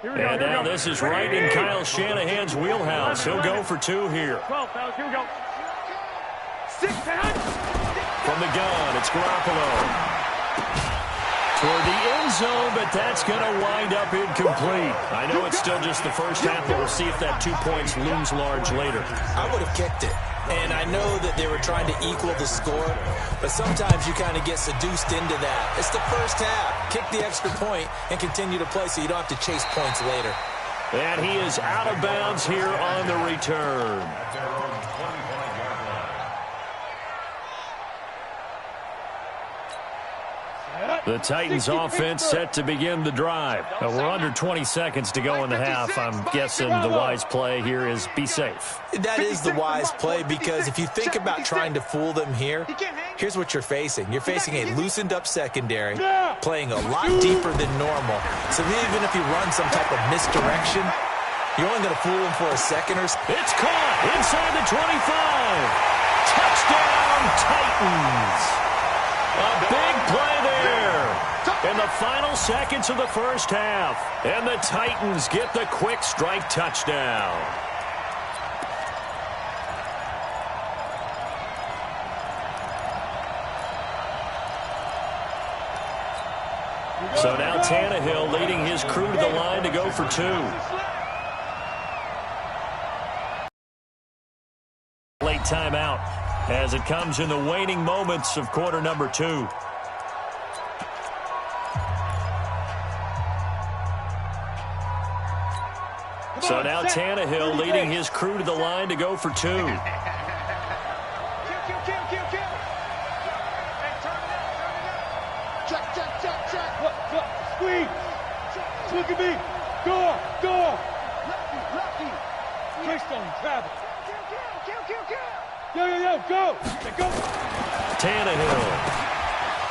And now this is right in Kyle Shanahan's wheelhouse. He'll go for 2 here. 12, fellas, here we go. 6, From the gun, it's Garoppolo. Toward the end zone, but that's going to wind up incomplete. I know it's still just the first half, but we'll see if that 2 points looms large later. I would have kicked it. And I know that they were trying to equal the score, but sometimes you kind of get seduced into that. It's the first half. Kick the extra point and continue to play so you don't have to chase points later. And he is out of bounds here on the return. The Titans offense set to begin the drive. We're under 20 seconds to go in the half. I'm guessing the wise play here is be safe. That is the wise play, because if you think about trying to fool them here, here's what you're facing. You're facing a loosened up secondary, playing a lot deeper than normal. So even if you run some type of misdirection, you're only going to fool them for a second or so. It's caught inside the 25. Touchdown, Titans. A big play there in the final seconds of the first half. And the Titans get the quick strike touchdown. So now Tannehill leading his crew to the line to go for 2. Late timeout as it comes in the waning moments of quarter number 2. So now Tannehill leading his crew to the line to go for 2. Squeeze. Look at me. Go. Lefty. Keystone, travel. Yo, go. Tannehill.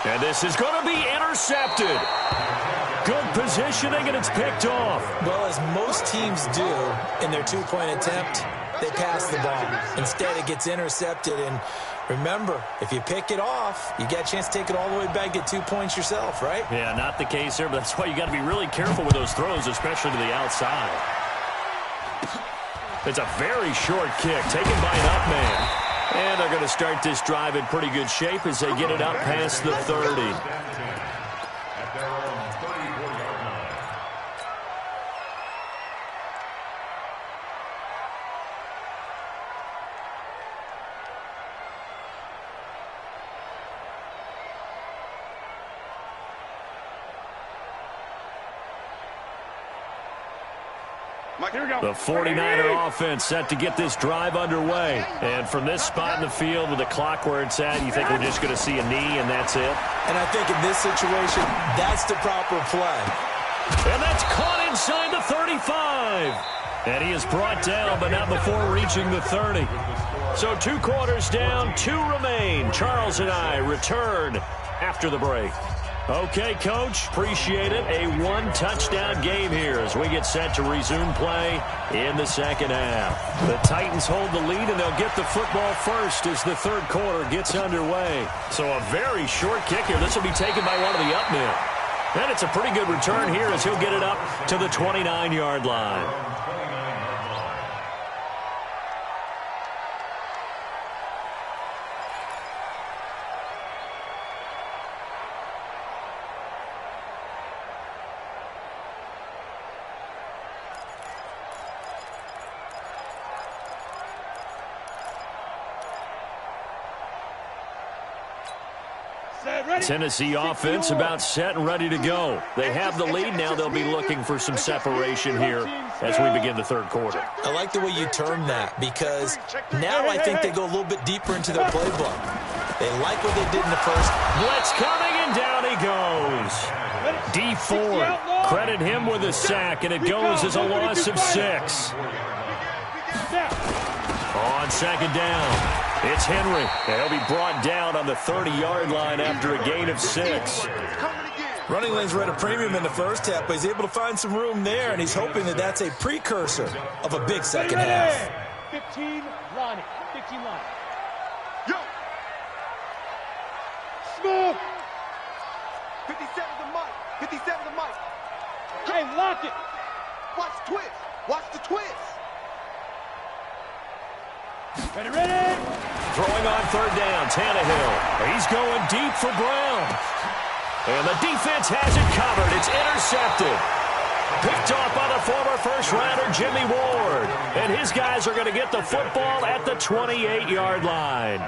And this is going to be intercepted. Good positioning, and it's picked off. Well, as most teams do in their 2-point attempt, they pass the ball. Instead, it gets intercepted. And remember, if you pick it off, you get a chance to take it all the way back, get 2 points yourself, right? Yeah, not the case here, but that's why you got to be really careful with those throws, especially to the outside. It's a very short kick taken by an up man. And they're going to start this drive in pretty good shape as they get it up past the 30. The 49er offense set to get this drive underway. And from this spot in the field with the clock where it's at, you think we're just going to see a knee and that's it? And I think in this situation, that's the proper play. And that's caught inside the 35. And he is brought down, but not before reaching the 30. So 2 quarters down, 2 remain. Charles and I return after the break. Okay, Coach, appreciate it. A 1-touchdown game here as we get set to resume play in the second half. The Titans hold the lead, and they'll get the football first as the third quarter gets underway. So a very short kick here. This will be taken by one of the up men. And it's a pretty good return here as he'll get it up to the 29-yard line. Tennessee offense about set and ready to go. They have the lead. Now they'll be looking for some separation here as we begin the third quarter. I like the way you term that, because now I think they go a little bit deeper into their playbook. They like what they did in the first. Blitz coming, and down he goes. D Ford, credit him with a sack, and it goes as a loss of 6. On second down. It's Henry. He'll be brought down on the 30-yard line after a gain of 6. Running lanes were at a premium in the first half, but he's able to find some room there, and he's hoping that that's a precursor of a big second half. 15 line. Yo! Smooth! 57 the mic. Hey, lock it! Watch the twist. Watch the twist. Ready, ready. Throwing on third down, Tannehill. He's going deep for Brown. And the defense has it covered. It's intercepted. Picked off by the former first-rounder Jimmy Ward. And his guys are going to get the football at the 28-yard line.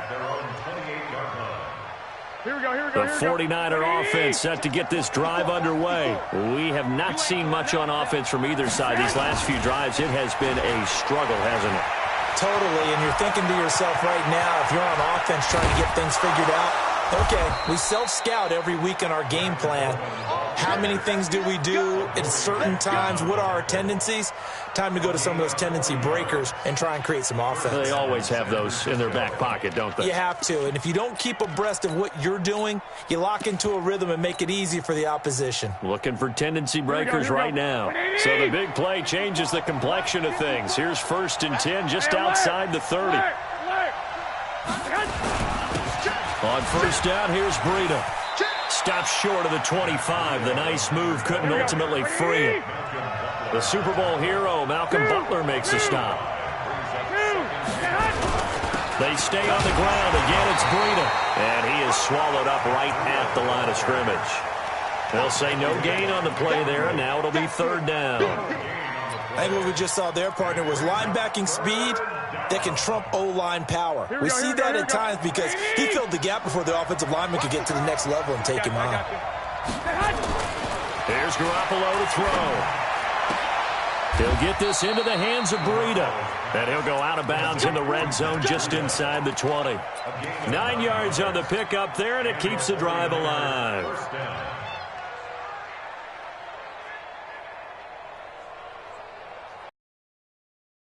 Here we go, here we The go, 49er offense set to get this drive underway. We have not seen much on offense from either side. These last few drives, it has been a struggle, hasn't it? Totally, and you're thinking to yourself right now, if you're on offense trying to get things figured out, okay, we self-scout every week in our game plan. How many things do we do at certain times? What are our tendencies? Time to go to some of those tendency breakers and try and create some offense. They always have those in their back pocket, don't they? You have to, and if you don't keep abreast of what you're doing, you lock into a rhythm and make it easy for the opposition. Looking for tendency breakers right now. So the big play changes the complexion of things. Here's 1st and 10 just outside the 30. On first down, here's Breida. Stops short of the 25. The nice move couldn't ultimately free him. The Super Bowl hero, Malcolm Butler, makes a stop. They stay on the ground. Again, it's Breida. And he is swallowed up right at the line of scrimmage. They'll say no gain on the play there, and now it'll be 3rd down. I think what we just saw there, partner, was linebacking speed that can trump O-line power. We see that at times because he filled the gap before the offensive lineman could get to the next level and take him on. Here's Garoppolo to throw. He'll get this into the hands of Breida. And he'll go out of bounds in the red zone just inside the 20. 9 yards on the pickup there, and it keeps the drive alive.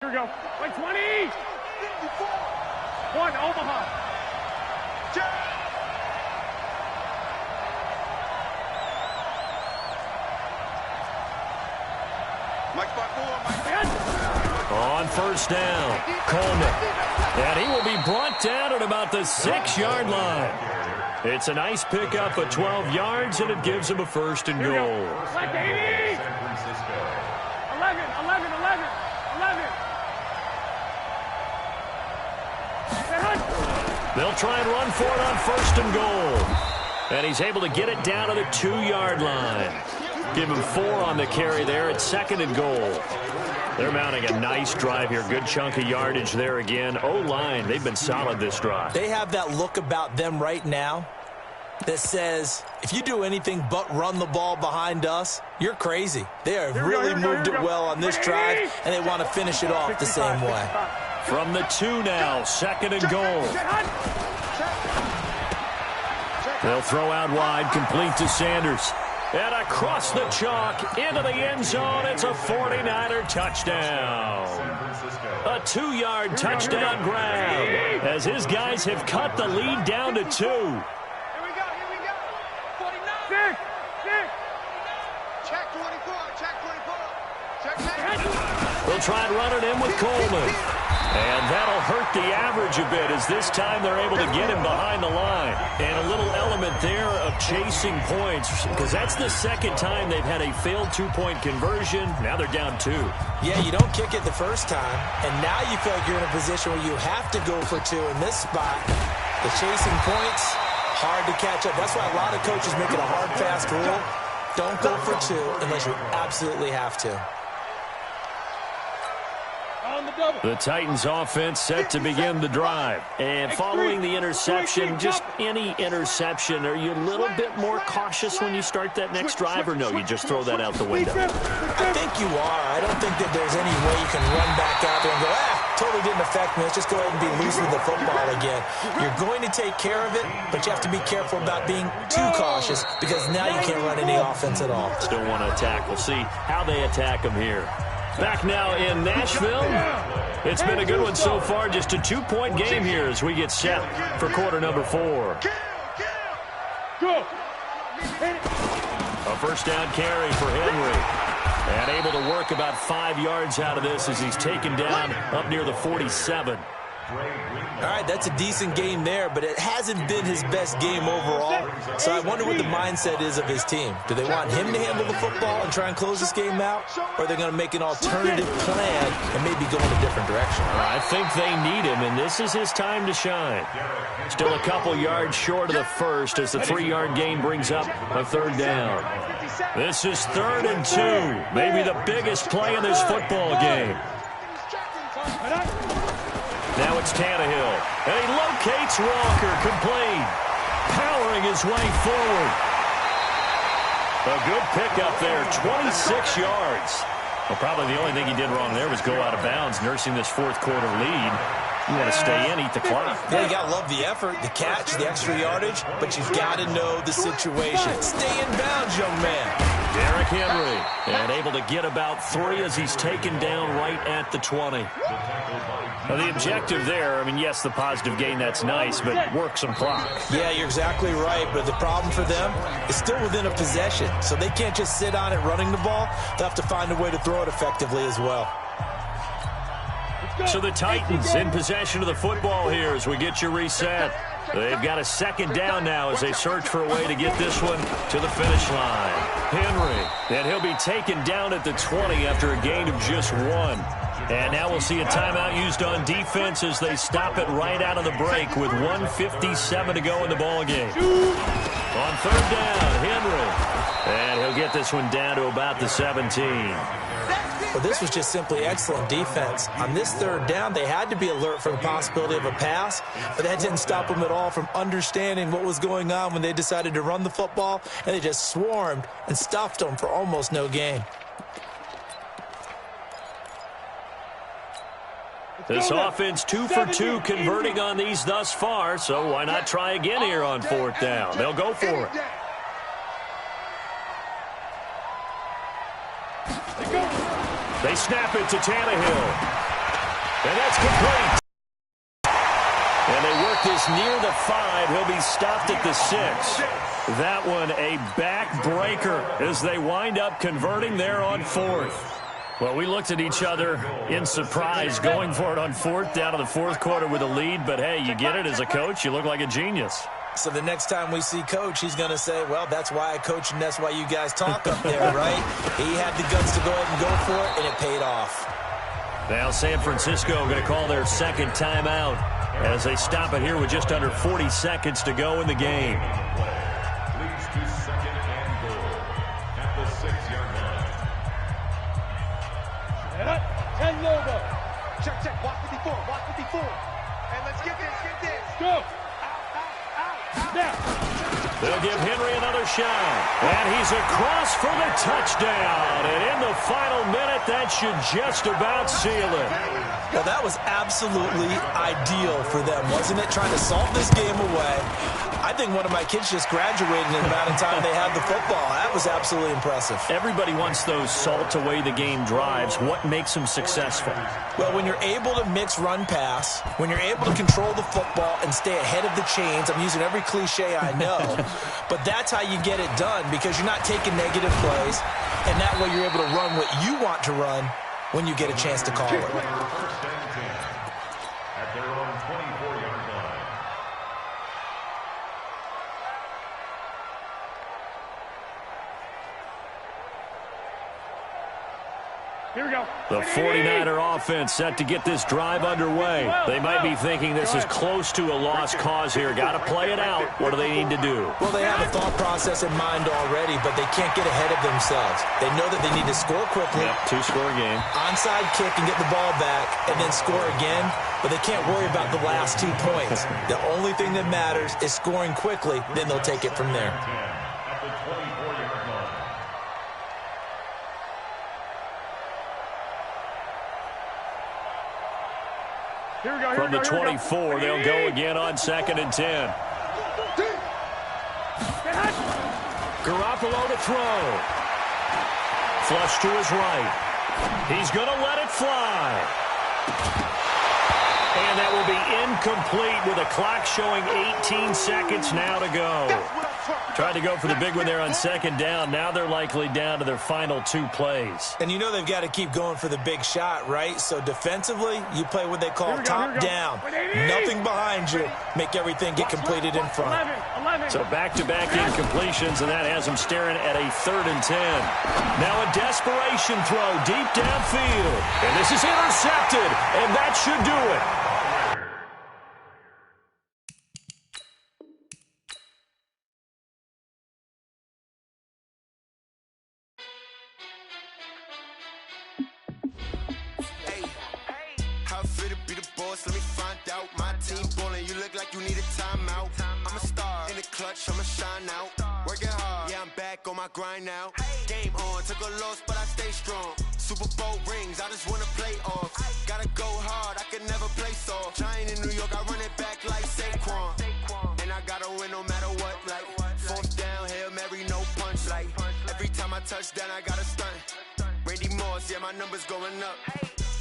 Here we go. Like 20. 1, Omaha. On first down, Coleman. And he will be brought down at about the 6-yard line. It's a nice pickup of 12 yards, and it gives him a 1st and goal. 11, 11, 11. They'll try and run for it on 1st and goal. And he's able to get it down to the 2-yard line. Give him 4 on the carry there at 2nd and goal. They're mounting a nice drive here. Good chunk of yardage there again. O-line, they've been solid this drive. They have that look about them right now that says, if you do anything but run the ball behind us, you're crazy. They have really moved it well on this drive, and they want to finish it off the same way. From the 2 now, 2nd and goal. They'll throw out wide, complete to Sanders. And across the chalk, into the end zone, it's a 49er touchdown. A 2-yard touchdown grab as his guys have cut the lead down to 2. Here we go. 49. Check 24. Check. They'll try and run it in with Coleman. And that'll hurt the average a bit as this time they're able to get him behind the line. And a little element there of chasing points because that's the 2nd time they've had a failed 2-point conversion. Now they're down 2. Yeah, you don't kick it the first time, and now you feel like you're in a position where you have to go for 2 in this spot. The chasing points, hard to catch up. That's why a lot of coaches make it a hard, fast rule. Don't go for 2 unless you absolutely have to. The Titans offense set to begin the drive. And following the interception, just any interception, are you a little bit more cautious when you start that next drive, or no, you just throw that out the window? I think you are. I don't think that there's any way you can run back out there and go, totally didn't affect me. Let's just go ahead and be loose with the football again. You're going to take care of it, but you have to be careful about being too cautious because now you can't run any offense at all. Still want to attack. We'll see how they attack them here. Back now in Nashville. It's been a good one so far. Just a 2-point game here as we get set for quarter number 4. Go. A first down carry for Henry. And able to work about 5 yards out of this as he's taken down up near the 47. All right, that's a decent game there, but it hasn't been his best game overall. So I wonder what the mindset is of his team. Do they want him to handle the football and try and close this game out? Or are they going to make an alternative plan and maybe go in a different direction? I think they need him, and this is his time to shine. Still a couple yards short of the first as the 3-yard gain brings up a third down. This is 3rd and 2, maybe the biggest play in this football game. Now it's Tannehill, and he locates Walker, complete, powering his way forward. A good pickup there, 26 yards. Well, probably the only thing he did wrong there was go out of bounds, nursing this fourth-quarter lead. You want to stay in, eat the clock. Yeah, you got to love the effort, the catch, the extra yardage, but you've got to know the situation. Stay in bounds, young man. Derrick Henry, and able to get about 3 as he's taken down right at the 20. Now, the objective there, I mean, yes, the positive gain, that's nice, but work some clock. Yeah, you're exactly right, but the problem for them is still within a possession, so they can't just sit on it running the ball. They'll have to find a way to throw it effectively as well. So the Titans in possession of the football here as we get you reset. They've got a 2nd down now as they search for a way to get this one to the finish line. Henry, and he'll be taken down at the 20 after a gain of just 1. And now we'll see a timeout used on defense as they stop it right out of the break with 1:57 to go in the ballgame. On 3rd down, Henry. And he'll get this one down to about the 17. Well, this was just simply excellent defense. On this 3rd down, they had to be alert for the possibility of a pass, but that didn't stop them at all from understanding what was going on when they decided to run the football, and they just swarmed and stuffed them for almost no gain. This offense 2 for 2 converting on these thus far, so why not try again here on 4th down? They'll go for it. They snap it to Tannehill. And that's complete. And they work this near the 5. He'll be stopped at the 6. That one a backbreaker as they wind up converting there on 4th. Well, we looked at each other in surprise going for it on 4th down in the 4th quarter with a lead. But, hey, you get it as a coach. You look like a genius. So the next time we see Coach, he's going to say, well, that's why I coach and that's why you guys talk up there, right? He had the guts to go ahead and go for it, and it paid off. Now San Francisco going to call their 2nd timeout as they stop it here with just under 40 seconds to go in the game. Leads to 2nd and goal at the 6-yard line. 10 logo. Check. Watch 54. Watch 54. And let's get this. Go. They'll give Henry another shot. And he's across for the touchdown. And in the final minute, that should just about seal it. Well, that was absolutely ideal for them, wasn't it? Trying to salt this game away. I think one of my kids just graduated in the amount of time they had the football. That was absolutely impressive. Everybody wants those salt-away-the-game drives. What makes them successful? Well, when you're able to mix run-pass, when you're able to control the football and stay ahead of the chains, I'm using every cliche I know, but that's how you get it done because you're not taking negative plays, and that way you're able to run what you want to run when you get a chance to call it. At their own 24-yard line. Here we go. The 49er offense set to get this drive underway. They might be thinking this is close to a lost cause here. Got to play it out. What do they need to do? Well, they have a thought process in mind already, but they can't get ahead of themselves. They know that they need to score quickly. Yep, 2-score game. Onside kick and get the ball back and then score again, but they can't worry about the last 2 points. The only thing that matters is scoring quickly, then they'll take it from there. At the 24-yard line. Here we go. From the 24, they'll go again on 2nd and 10. Garoppolo to throw. Flush to his right. He's going to let it fly. And that will be incomplete with a clock showing 18 seconds now to go. Tried to go for the big one there on second down. Now they're likely down to their final 2 plays. And you know they've got to keep going for the big shot, right? So defensively, you play what they call top down. Nothing behind you. Make everything get completed in front. 11. So back-to-back incompletions, and that has them staring at a 3rd and 10. Now a desperation throw deep downfield. And this is intercepted, and that should do it. Let me find out. My team ballin', you look like you need a timeout. I'm a star in the clutch, I'ma shine out. Working hard, yeah, I'm back on my grind now. Game on, took a loss, but I stay strong. Super Bowl rings, I just wanna play off. Gotta go hard, I can never play soft. Giant in New York, I run it back like Saquon. And I gotta win no matter what, like 4th down, Hail Mary, no punch. Like every time I touch down, I gotta stunt. Randy Moss, yeah, my numbers going up.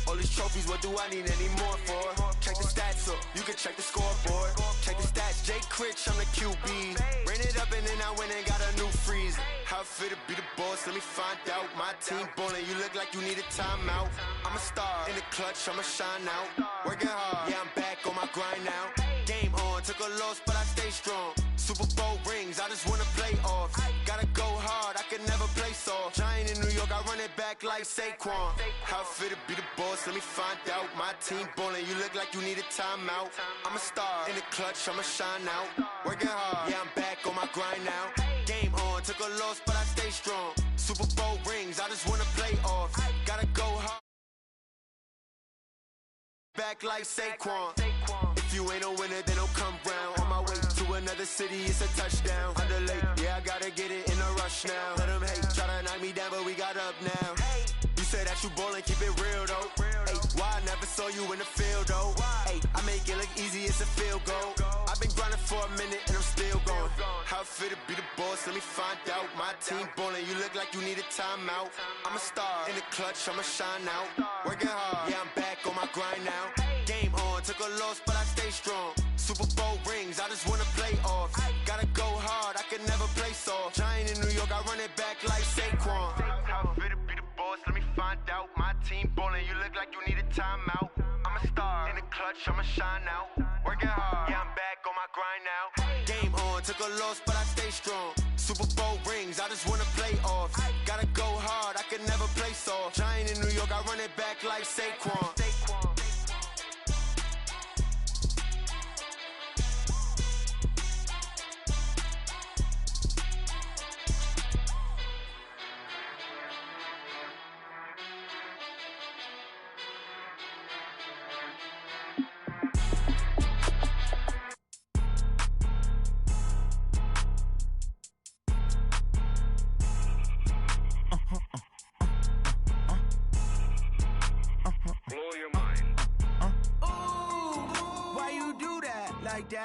All these trophies, what do I need any more for? Check the stats up, you can check the scoreboard. Check the stats, Jay Critch, I'm the QB. Ran it up and then I went and got a new freeze. How it feel to be the boss, let me find out. My team ballin', you look like you need a timeout. I'm a star in the clutch, I'ma shine out. Working hard, yeah, I'm back on my grind now. Game on, took a loss, but I stay strong. Super Bowl rings, I just wanna play off. Gotta go hard, I can never play soft. Giant in New York, I run it back like Saquon. How it feel to be the boss, let me find out. My team ballin', you look like you need a timeout. I'm a star in the clutch, I'ma shine out. Working hard, yeah, I'm back on my grind now. Game on, took a loss, but I stay strong. Super Bowl rings, I just wanna play off. Gotta go hard, back like Saquon. If you ain't a winner, then don't come round. On my way to another city, it's a touchdown. Underlay, yeah, I gotta get it in a rush now. Let them hate, try to knock me down, but we got up now. You said that you ballin', keep it real though. Hey, why I never saw you in the field though? Hey, I make it look easy, it's a field goal. I've been grinding for a minute and I'm still going. How it feel to be the boss, let me find out. My team ballin', you look like you need a timeout. I'm a star in the clutch, I'ma shine out. Working hard, yeah, I'm back on my grind now. Game on, took a loss, but I stay strong. Super Bowl rings, I just wanna play off. Gotta go hard, I can never play soft. Giant in New York, I run it back like Saquon. How it feel to be the boss, let me find out. My team ballin', you look like you need a timeout. I'm a star in the clutch, I'ma shine out. Working hard, yeah, I'm back on my grind now. Game on, took a loss, but I stay strong. Super Bowl rings, I just wanna play off. Gotta go hard, I can never play soft. Giant in New York, I run it back like Saquon.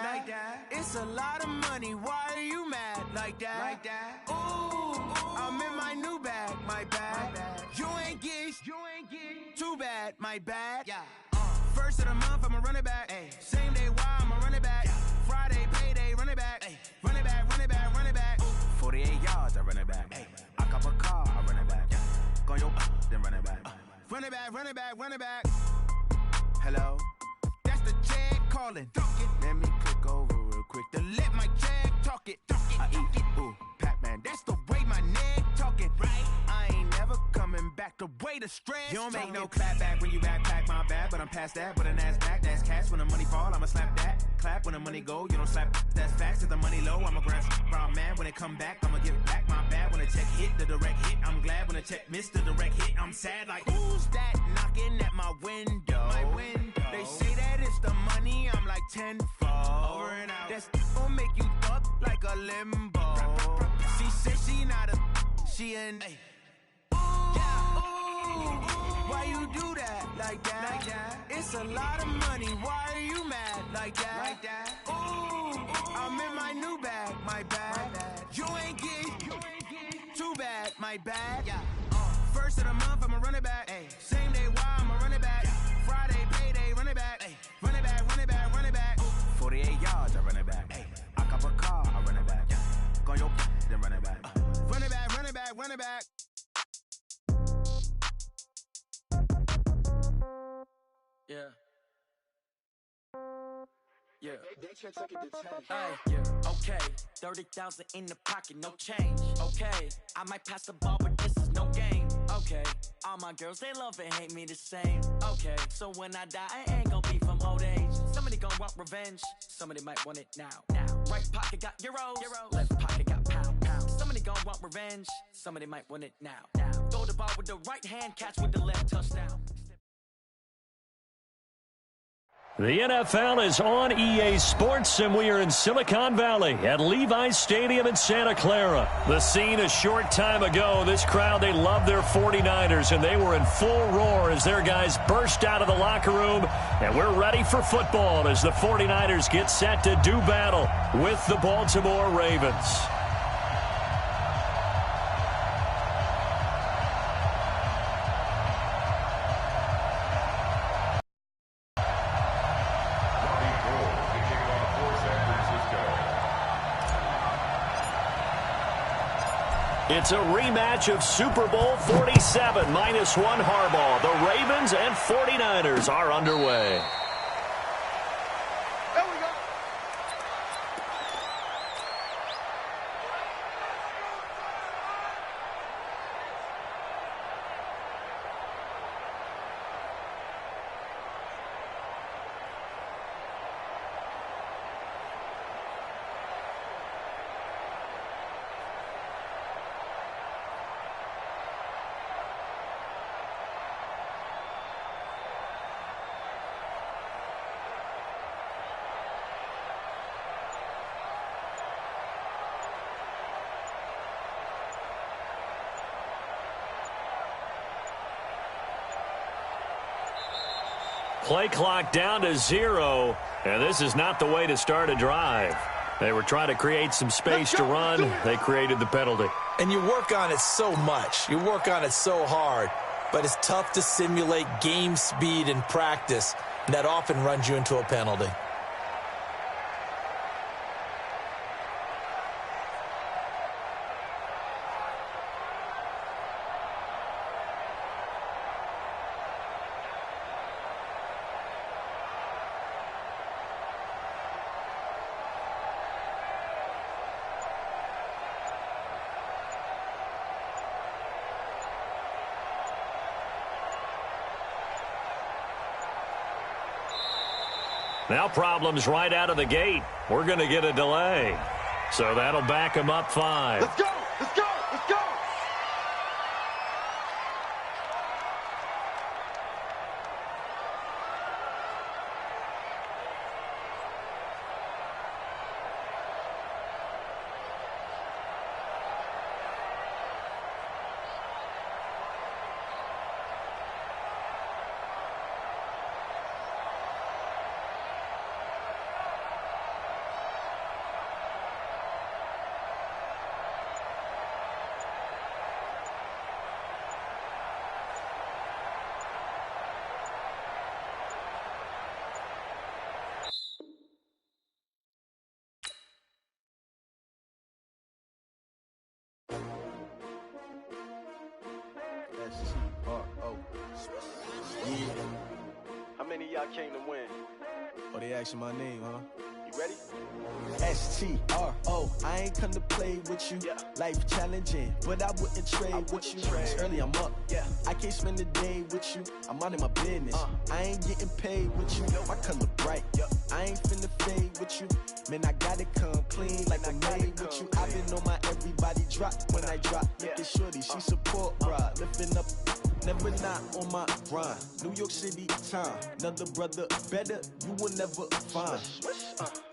Like that. It's a lot of money. Why are you mad like that? Ooh, I'm in my new bag. My bad. You ain't get too bad. My bad. Yeah. First of the month, I'ma run it back. Ay. Same day, why I'ma run it back. Yeah. Friday, payday, run it back. Ay. Run it back, run it back, run it back. 48 yards, I run it back. Ay. I cop a car, I run it back. Yeah. Go your then run it back. Run it back, run it back, run it back. Hello? That's the check calling. Let me click over real quick to let my check talk it. I eat it, ooh, Pac-Man. That's the way my neck talking. Right? I ain't never coming back the way the stress. You don't make no clap back when you backpack, my bad. But I'm past that, with an ass back, that's cash. When the money fall, I'ma slap that. Clap when the money go, you don't slap. That's facts. If the money low, I'ma grab brown man. When it come back, I'ma give back my bad. When the check hit, the direct hit, I'm glad. When the check missed the direct hit, I'm sad. Like, who's that knocking at my window? My window. They say that it's the money, I'm like tenfold. Over and out. That's gon' make you fuck like a limbo. She said she not a, she an. Ay. Why you do that like that? It's a lot of money. Why are you mad like that? Ooh, I'm in my new bag. My bad. You ain't get too bad. My bad. Yeah. First of the month, I'ma run it back. Ay. Same day, why I'ma run it back. Friday, payday, run it back. Ay. Run it back, run it back, run it back. 48 yards, I run it back. Ay. I cop a car, I run it back. Go to the running back. Running back, running back, running back. Yeah. Yeah. Yeah. Okay. 30,000 in the pocket, no change. Okay. I might pass the ball, but this is no game. Okay. All my girls, they love and hate me the same. Okay. So when I die, I ain't gonna be from old age. Somebody gonna want revenge. Somebody might want it now. Right pocket got euros. Left pocket got pound. Somebody gonna want revenge. Somebody might want it now. Throw the ball with the right hand, catch with the left, touchdown. The NFL is on EA Sports, and we are in Silicon Valley at Levi's Stadium in Santa Clara. The scene a short time ago, this crowd, they love their 49ers, and they were in full roar as their guys burst out of the locker room, and we're ready for football as the 49ers get set to do battle with the Baltimore Ravens. It's a rematch of Super Bowl 47, -1 Harbaugh. The Ravens and 49ers are underway. There we go. Play clock down to 0, and this is not the way to start a drive. They were trying to create some space to run. They created the penalty. And you work on it so much. You work on it so hard. But it's tough to simulate game speed in practice. And that often runs you into a penalty. Now problems right out of the gate. We're going to get a delay. So that'll back them up 5. Let's go! Let's go! Let's go! How many of y'all came to win? Oh, they asking my name, huh? You ready? S-T-R-O, I ain't come to play with you. Yeah. Life challenging, but I wouldn't trade with you. It's early, I'm up. Yeah. I can't spend the day with you. I'm out of my business. I ain't getting paid with you. My color bright. I ain't finna fade with you. Man, I gotta come clean like I'm made with you. I've been on my everybody drop when I drop. Look at shorty, she support bra. Lifting up, never not on my grind. New York City time. Another brother better, you will never find.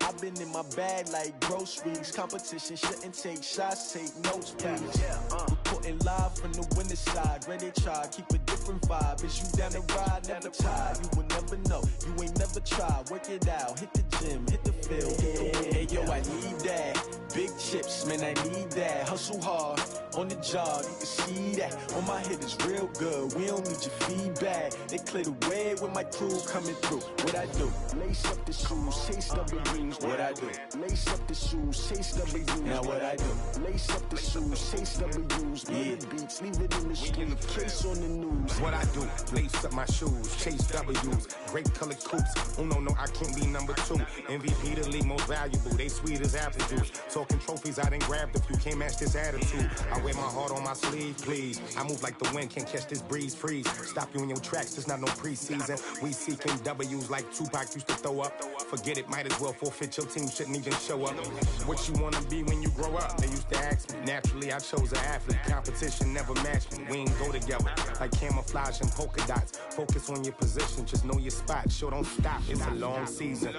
I've been in my bag like groceries. Competition shouldn't take shots, take notes, please. Reporting live from the winter side. Ready to try, keep a different vibe. Is you down the ride, never tired. You will never know, you ain't never tried. Work it out, hit the gym, hit the field. Hey yo, I need that. Big chips, man, I need that. Hustle hard, on the job, you can see that. On my head is real good, we don't need your feedback. They clear the way with my crew coming through. What I do? Lace up the shoes, chase W's. What I do? Lace up the shoes, chase W's. Now what I do? Lace up the shoes, chase W's. Yeah. Beats, leave it in the street, case on the news. What I do? Lace up my shoes, chase W's. Great colored coops. Oh no, I can't be number 2. MVP the league most valuable. They sweet as apple juice. Talking trophies, I done grabbed a few. Can't match this attitude. I wear my heart on my sleeve, please. I move like the wind, can't catch this breeze, freeze. Stop you in your tracks, it's not no preseason. We seeking W's like Tupac used to throw up. Forget it, might as well forfeit. Your team shouldn't even show up. What you wanna be when you grow up? They used to ask me. Naturally, I chose an athlete. Competition never matched me. We ain't go together like camouflage and polka dots. Focus on your position, just know your spot. Sure, don't stop. It's a long season.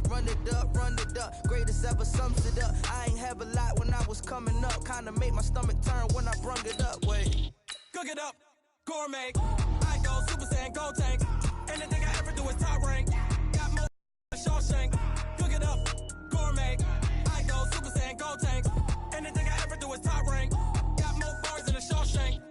Run it up, greatest ever sums it up. I ain't have a lot when I was coming up. Kinda made my stomach turn when I brung it up. Wait, cook it up, gourmet. I go Super Saiyan, go tank. Anything I ever do is top rank. Got more Shawshank. Cook it up, gourmet. I go Super Saiyan, go tank. Anything I ever do is top rank. Got more bars than a Shawshank.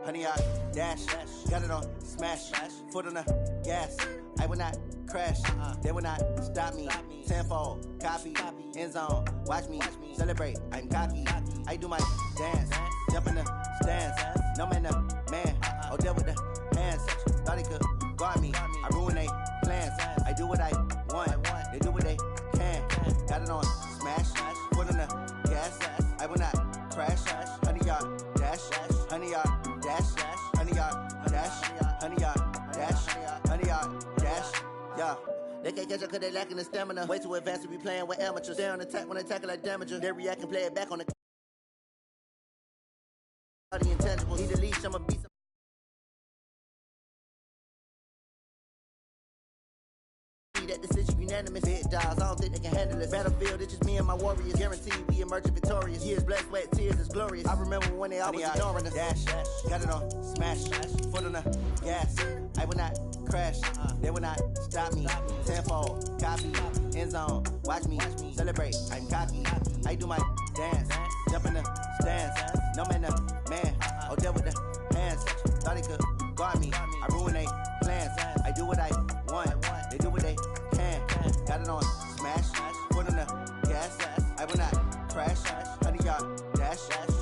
Honey, I dash, got it on smash, foot on the gas. I will not crash, they will not stop me. Tenfold, copy, end zone, watch me celebrate. I'm cocky, I do my dance, jump in the stands. No man, the man, oh, deal with the hands. Thought he could guard me, I ruin they plans. I do what I want, they do what they can. Got it on smash, foot on the gas. I will not crash, honey, y'all dash, honey, y'all dash, honey, y'all dash, honey, y'all dash, honey, y'all dash, yeah. They can't catch up cause they lacking the stamina. Way too advanced to be playing with amateurs. Stay on attack when they tackle like damager. They react and play it back on the intangibles. Need a leash, I'ma beat some. That decision unanimous. Big dogs, I don't think they can handle it. Battlefield, it's just me and my warriors. Guaranteed we emerging victorious. Years, blood, sweat, tears, it's glorious. I remember when they always ignoring us. Dash, got it on smash, foot on the gas. I will not crash. They will not stop me. Tenfold, copy, end zone. Watch me celebrate. I'm cocky. I do my dance. Jump in the stands. No man, the man. Oh, there with the hands. Thought he could guard me. I ruin they plans. I do what I want. They do what they can. Got it on smash. Put on the gas. I will not crash. 100-yard dash.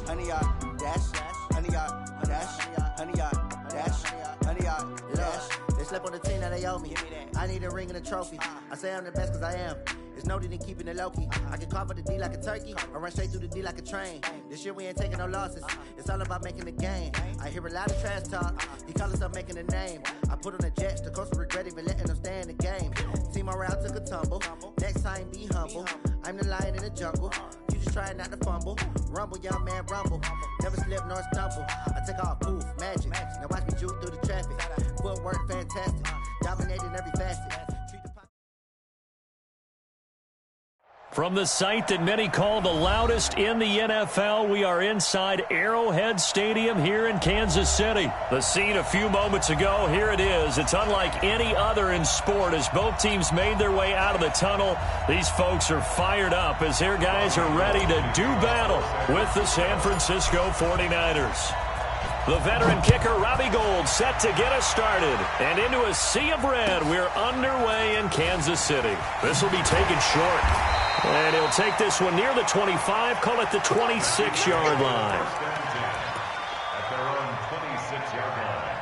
100-yard dash. 100-yard dash. 100-yard dash. 100-yard dash. They slept on the team that they owe me. I need a ring and a trophy. I say I'm the best cause I am. It's noted in keeping it low-key. I can carve up the D like a turkey or run straight through the D like a train. This year we ain't taking no losses. It's all about making the game. I hear a lot of trash talk. He call himself making a name. I put on the Jets. The coach will regret even letting them stay in the game. Team morale took a tumble. Next time be humble. I'm the lion in the jungle. You just trying not to fumble. Rumble, young man, rumble. Never slip nor stumble. I take off, poof, magic. Now watch me juke through the traffic. Footwork fantastic. Dominating every facet. From the site that many call the loudest in the NFL, we are inside Arrowhead Stadium here in Kansas City. The scene a few moments ago, here it is. It's unlike any other in sport as both teams made their way out of the tunnel. These folks are fired up as their guys are ready to do battle with the San Francisco 49ers. The veteran kicker, Robbie Gould, set to get us started. And into a sea of red, we're underway in Kansas City. This will be taken short. And he'll take this one near the 25, call it the 26-yard line. At their own 26-yard line.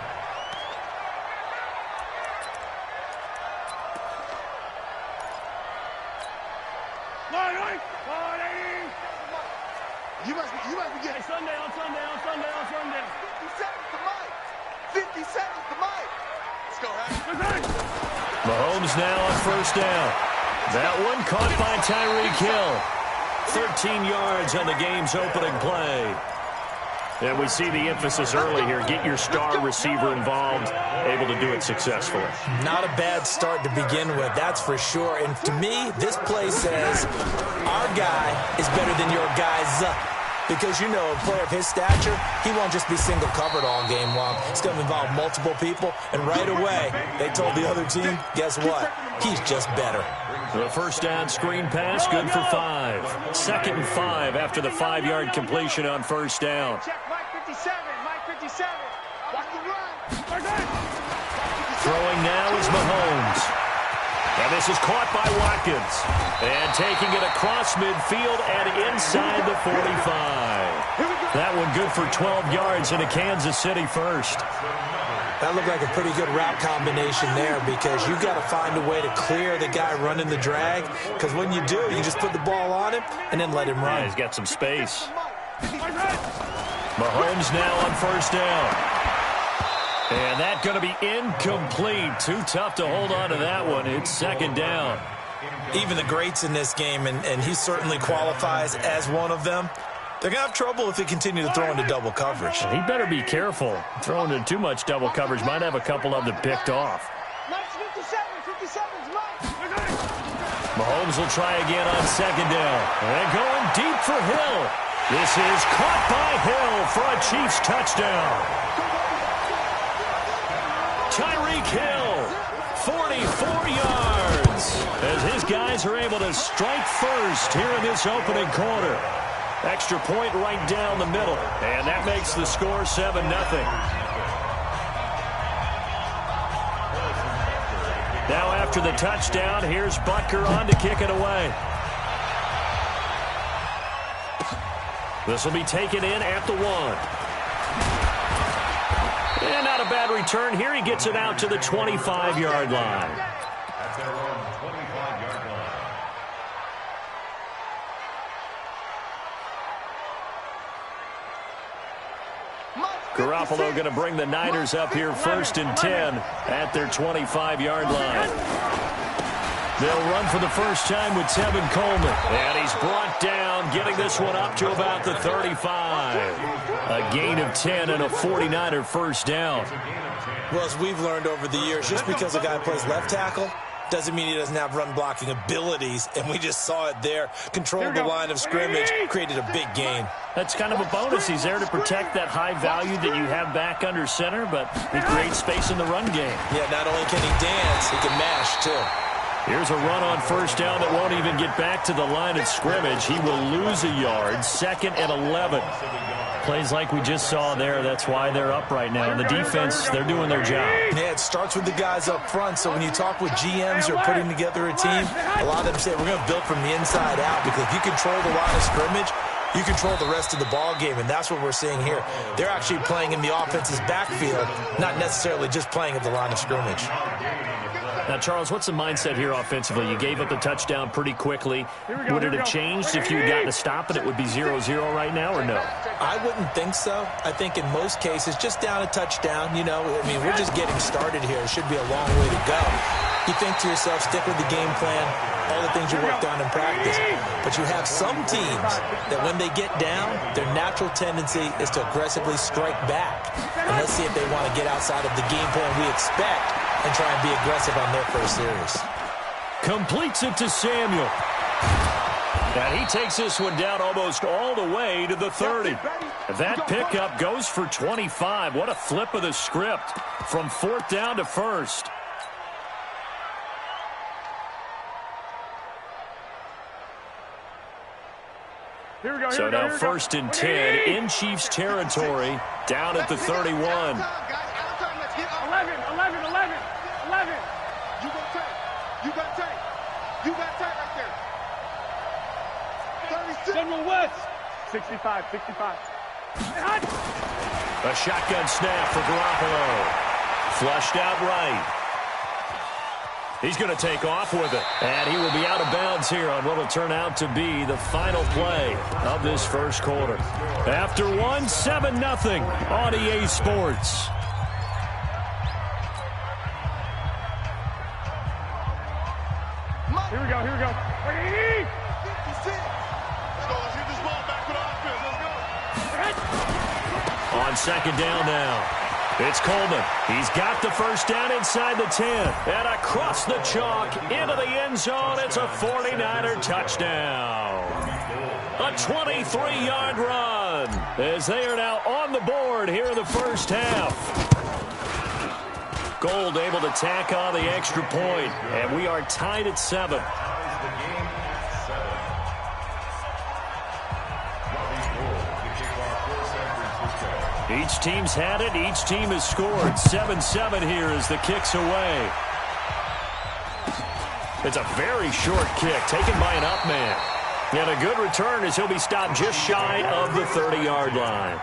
You must be getting Sunday. 50 seconds to Mike. 50 seconds to Mike. Let's go, Harry. Mahomes now on first down. That one caught by Tyreek Hill. 13 yards on the game's opening play. And we see the emphasis early here. Get your star receiver involved, able to do it successfully. Not a bad start to begin with, that's for sure. And to me, this play says our guy is better than your guy's. Because, you know, a player of his stature, he won't just be single covered all game long. It's going to involve multiple people. And right away, they told the other team, guess what? He's just better. The first down screen pass, good for 5. 2nd and 5 after the 5-yard completion on first down. Check Mike 57. Watch the run. Throwing now is Mahomes. And this is caught by Watkins. And taking it across midfield and inside the 45. That one good for 12 yards in a Kansas City first. That looked like a pretty good route combination there because you got to find a way to clear the guy running the drag. Because when you do, you just put the ball on him and then let him run. Yeah, he's got some space. Mahomes now on first down. And that's going to be incomplete. Too tough to hold on to that one. It's 2nd down. Even the greats in this game, and he certainly qualifies as one of them, they're going to have trouble if they continue to throw into double coverage. He better be careful. Throwing into too much double coverage might have a couple of them picked off. Mahomes will try again on 2nd down. And going deep for Hill. This is caught by Hill for a Chiefs touchdown. Tyreek Hill, 44 yards, as his guys are able to strike first here in this opening quarter. Extra point right down the middle, and that makes the score 7-0. Now after the touchdown, here's Butker on to kick it away. This will be taken in at the 1. And not a bad return here. He gets it out to the 25-yard line. At their own 25-yard line. Garoppolo going to bring the Niners up here 1st and 10 at their 25-yard line. They'll run for the first time with Tevin Coleman. And he's brought down, getting this one up to about the 35. A gain of 10 and a 49er first down. Well, as we've learned over the years, just because a guy plays left tackle doesn't mean he doesn't have run-blocking abilities, and we just saw it there. Controlled the line of scrimmage, created a big gain. That's kind of a bonus. He's there to protect that high value that you have back under center, but he creates space in the run game. Yeah, not only can he dance, he can mash, too. Here's a run on first down that won't even get back to the line of scrimmage. He will lose a yard, 2nd and 11. Plays like we just saw there. That's why they're up right now. And the defense, they're doing their job. Yeah, it starts with the guys up front. So when you talk with GMs who are putting together a team, a lot of them say we're going to build from the inside out, because if you control the line of scrimmage, you control the rest of the ball game, and that's what we're seeing here. They're actually playing in the offense's backfield, not necessarily just playing at the line of scrimmage. Now, Charles, what's the mindset here offensively? You gave up the touchdown pretty quickly. Would it have changed if you had gotten a stop and it would be 0-0 right now, or no? I wouldn't think so. I think in most cases, just down a touchdown, you know, I mean, we're just getting started here. It should be a long way to go. You think to yourself, stick with the game plan, all the things you worked on in practice. But you have some teams that when they get down, their natural tendency is to aggressively strike back. And let's see if they want to get outside of the game plan we expect and try and be aggressive on their first series. Completes it to Samuel. And he takes this one down almost all the way to the 30. That pickup goes for 25. What a flip of the script from 4th down to 1st. So now 1st and 10 in Chiefs territory, down at the 31. 11. You got tape. You got tape right there. 36. General West. 65. A shotgun snap for Garoppolo. Flushed out right. He's going to take off with it. And he will be out of bounds here on what will turn out to be the final play of this first quarter. After one, 7-0 on EA Sports. Here we go. 56. Let's go. Let's get this ball back with offense. Let's go. On 2nd down now. It's Coleman. He's got the first down inside the 10. And across the chalk into the end zone. It's a 49er touchdown. A 23-yard run as they are now on the board here in the first half. Gold able to tack on the extra point, and we are tied at 7. Each team's had it. Each team has scored. 7-7 here as the kick's away. It's a very short kick taken by an up man. And a good return as he'll be stopped just shy of the 30-yard line.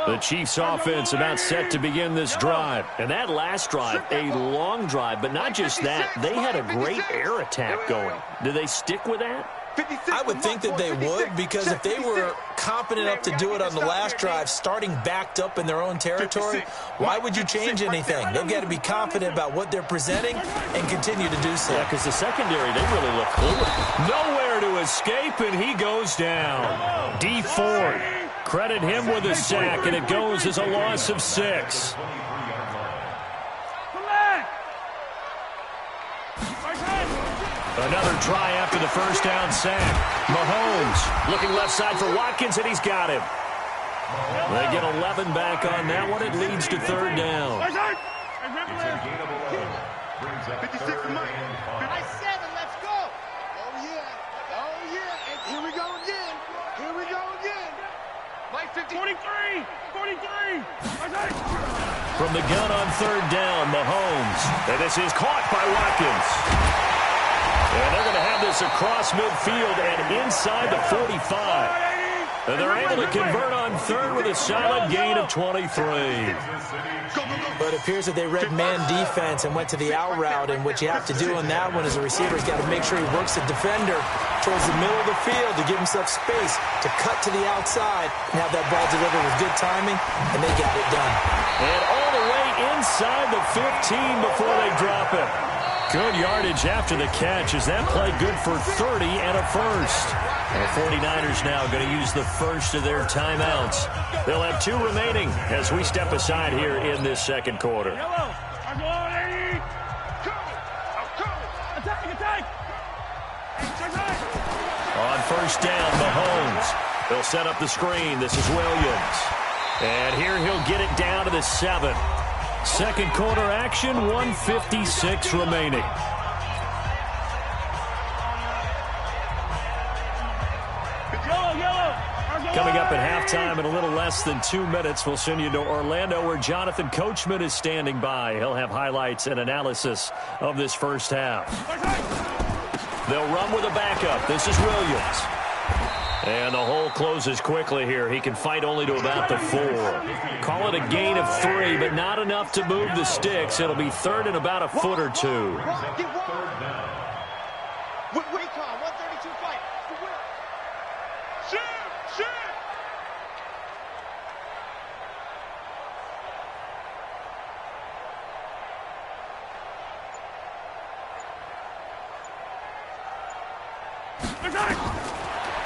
The Chiefs offense about set to begin this drive. And that last drive, a long drive, but not just that, they had a great air attack going. Do they stick with that? I would think that they would, because if they were confident enough to do it on the last drive, starting backed up in their own territory, why would you change anything? They've got to be confident about what they're presenting and continue to do so. Yeah, because the secondary, they really look fluid. Nowhere to escape, and he goes down. D Ford. Credit him with a sack, and it goes as a loss of 6. Another try after the first down sack. Mahomes looking left side for Watkins, and he's got him. They get 11 back on that one. It leads to 3rd down. 56 to Mike. 57, let's go. Oh, yeah. And here we go again. Mike 50. 43. From the gun on 3rd down, Mahomes. And this is caught by Watkins. And they're going to have this across midfield and inside the 45. And they're able to convert on 3rd with a solid gain of 23. But it appears that they read man defense and went to the out route, and what you have to do on that one is the receiver's got to make sure he works the defender towards the middle of the field to give himself space to cut to the outside and have that ball delivered with good timing, and they got it done. And all the way inside the 15 before they drop it. Good yardage after the catch. Is that play good for 30 and a first? The 49ers now going to use the first of their timeouts. They'll have 2 remaining as we step aside here in this second quarter. On first down, Mahomes. He'll set up the screen. This is Williams. And here he'll get it down to the 7. Second quarter action, 1:56 remaining. Coming up at halftime in a little less than 2 minutes, we'll send you to Orlando where Jonathan Coachman is standing by. He'll have highlights and analysis of this first half. They'll run with a backup. This is Williams. And the hole closes quickly here. He can fight only to about the 4. Call it a gain of 3, but not enough to move the sticks. It'll be third and about a foot or 2.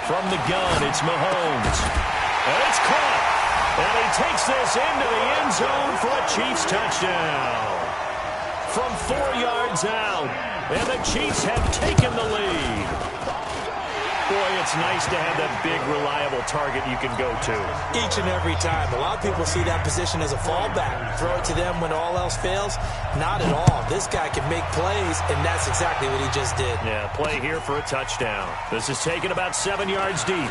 From the gun, it's Mahomes. And it's caught. And he takes this into the end zone for a Chiefs touchdown. From 4 yards out. And the Chiefs have taken the lead. Boy, it's nice to have that big, reliable target you can go to. Each and every time. A lot of people see that position as a fallback. Throw it to them when all else fails. Not at all. This guy can make plays, and that's exactly what he just did. Yeah, play here for a touchdown. This is taken about 7 yards deep.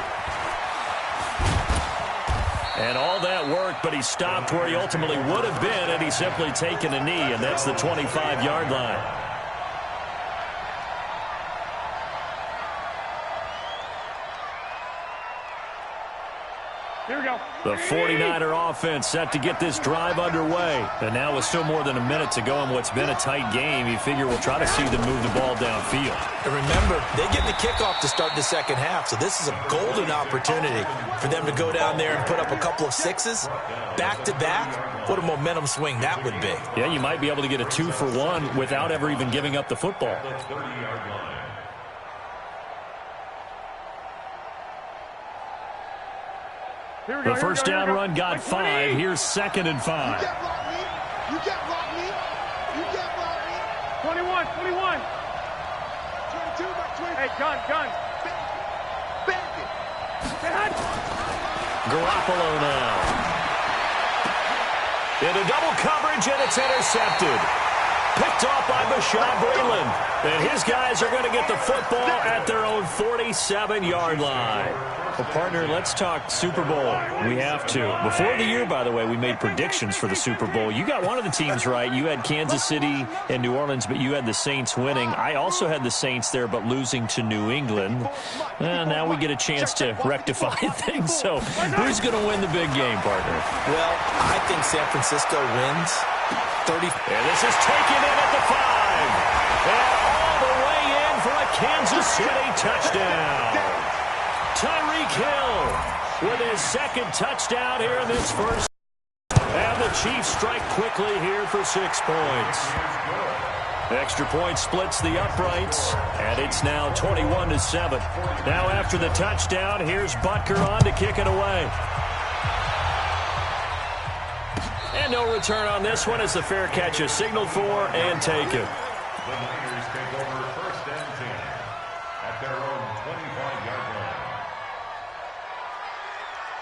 And all that work, but he stopped where he ultimately would have been, and he's simply taken a knee, and that's the 25-yard line. Here we go. The 49er offense set to get this drive underway. And now with still more than a minute to go in what's been a tight game, you figure we'll try to see them move the ball downfield. And remember, they get the kickoff to start the second half, so this is a golden opportunity for them to go down there and put up a couple of 6s back-to-back. What a momentum swing that would be. Yeah, you might be able to get a 2-for-1 without ever even giving up the football. The first down run got 5. Here's 2nd and 5. You can't block me. You can't block me. 21. 22 by 20. Hey, gun. Bang it. Garoppolo now. Into double coverage, and it's intercepted. Picked off by Bashaud Breeland. And his guys are going to get the football at their own 47-yard line. Well, partner, let's talk Super Bowl. We have to. Before the year, by the way, we made predictions for the Super Bowl. You got one of the teams right. You had Kansas City and New Orleans, but you had the Saints winning. I also had the Saints there, but losing to New England. And now we get a chance to rectify things. So who's going to win the big game, partner? Well, I think San Francisco wins 30. And this is taken in at the 5. And all the way in for a Kansas City touchdown. Tyreek Hill with his 2nd touchdown here in this first. And the Chiefs strike quickly here for 6 points. Extra point splits the uprights, and it's now 21-7. Now after the touchdown, here's Butker on to kick it away. And no return on this one as the fair catch is signaled for and taken. The Niners take over 1st and 10 at their own 25-yard line.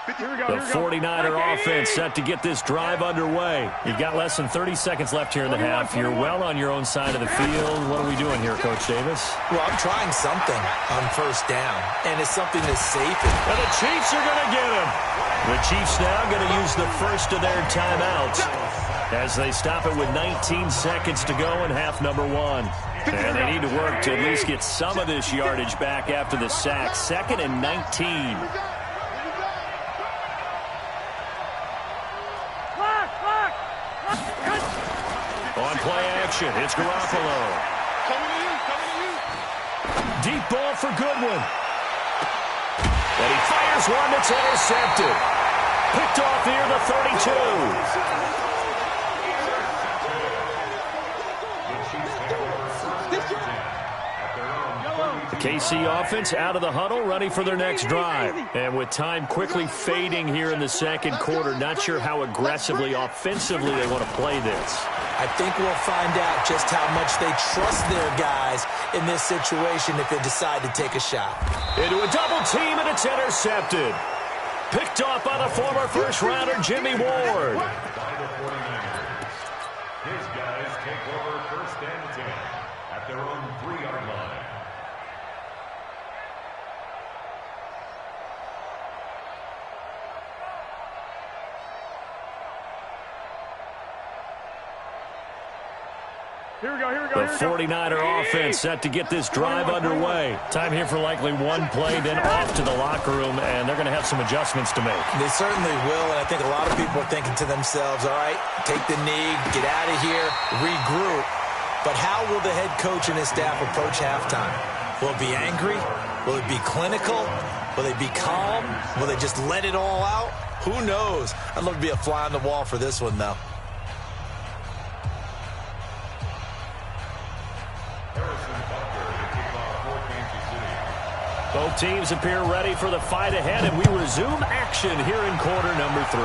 The 49er offense set to get this drive underway. You've got less than 30 seconds left here in the half. You're well on your own side of the field. What are we doing here, Coach Davis? Well, I'm trying something on first down, and it's something that's safe. And the Chiefs are going to get him. The Chiefs now going to use the first of their timeouts as they stop it with 19 seconds to go in half number 1. And they need to work to at least get some of this yardage back after the sack. 2nd and 19. On play action, it's Garoppolo. Deep ball for Goodwin. And he fires one that's intercepted. Picked off near the 32. KC offense out of the huddle, ready for their next drive. And with time quickly fading here in the second quarter, not sure how aggressively, offensively they want to play this. I think we'll find out just how much they trust their guys in this situation if they decide to take a shot. Into a double team, and it's intercepted. Picked off by the former first-rounder, Jimmy Ward. His guys take over first and 10 at their own 3-yard line. The 49er offense set to get this drive underway. Time here for likely one play, then off to the locker room, and they're going to have some adjustments to make. They certainly will, and I think a lot of people are thinking to themselves, all right, take the knee, get out of here, regroup. But how will the head coach and his staff approach halftime? Will it be angry? Will it be clinical? Will they be calm? Will they just let it all out? Who knows? I'd love to be a fly on the wall for this one, though. Both teams appear ready for the fight ahead, and we resume action here in quarter number 3.